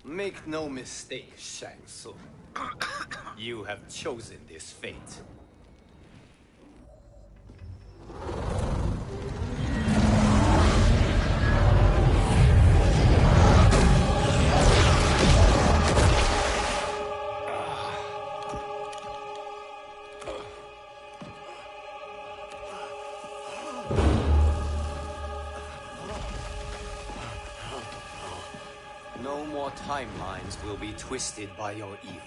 Make no mistake, Shang Tsung. You have chosen this fate. No more timelines will be twisted by your evil.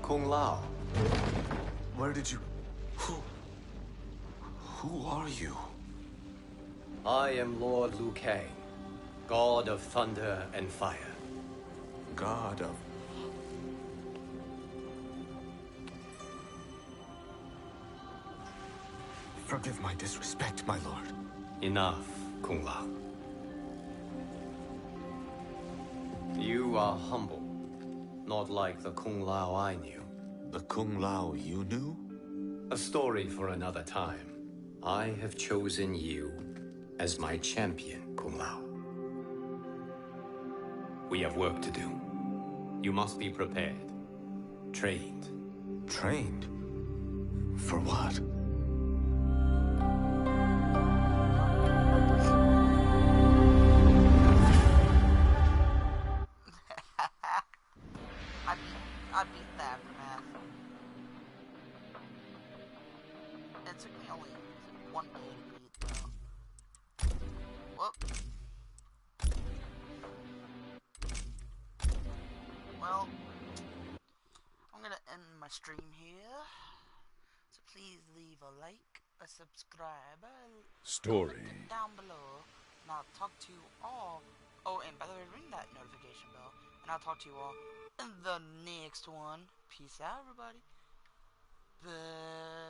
Kung Lao. Where did you... Who are you? I am Lord Liu Kang, God of Thunder and Fire. God of... Forgive my disrespect, my lord. Enough, Kung Lao. You are humble, not like the Kung Lao I knew. The Kung Lao you knew? A story for another time. I have chosen you as my champion, Kung Lao. We have work to do. You must be prepared. Trained. Trained? For what? I beat the aftermath. It took me only 1 day to beat though. Whoop. Well, I'm gonna end my stream here. So please leave a like, a subscribe, Story. down below, and I'll talk to you all. Oh, and by the way, ring that notification bell, and I'll talk to you all in the next one. Peace out, everybody. Bye.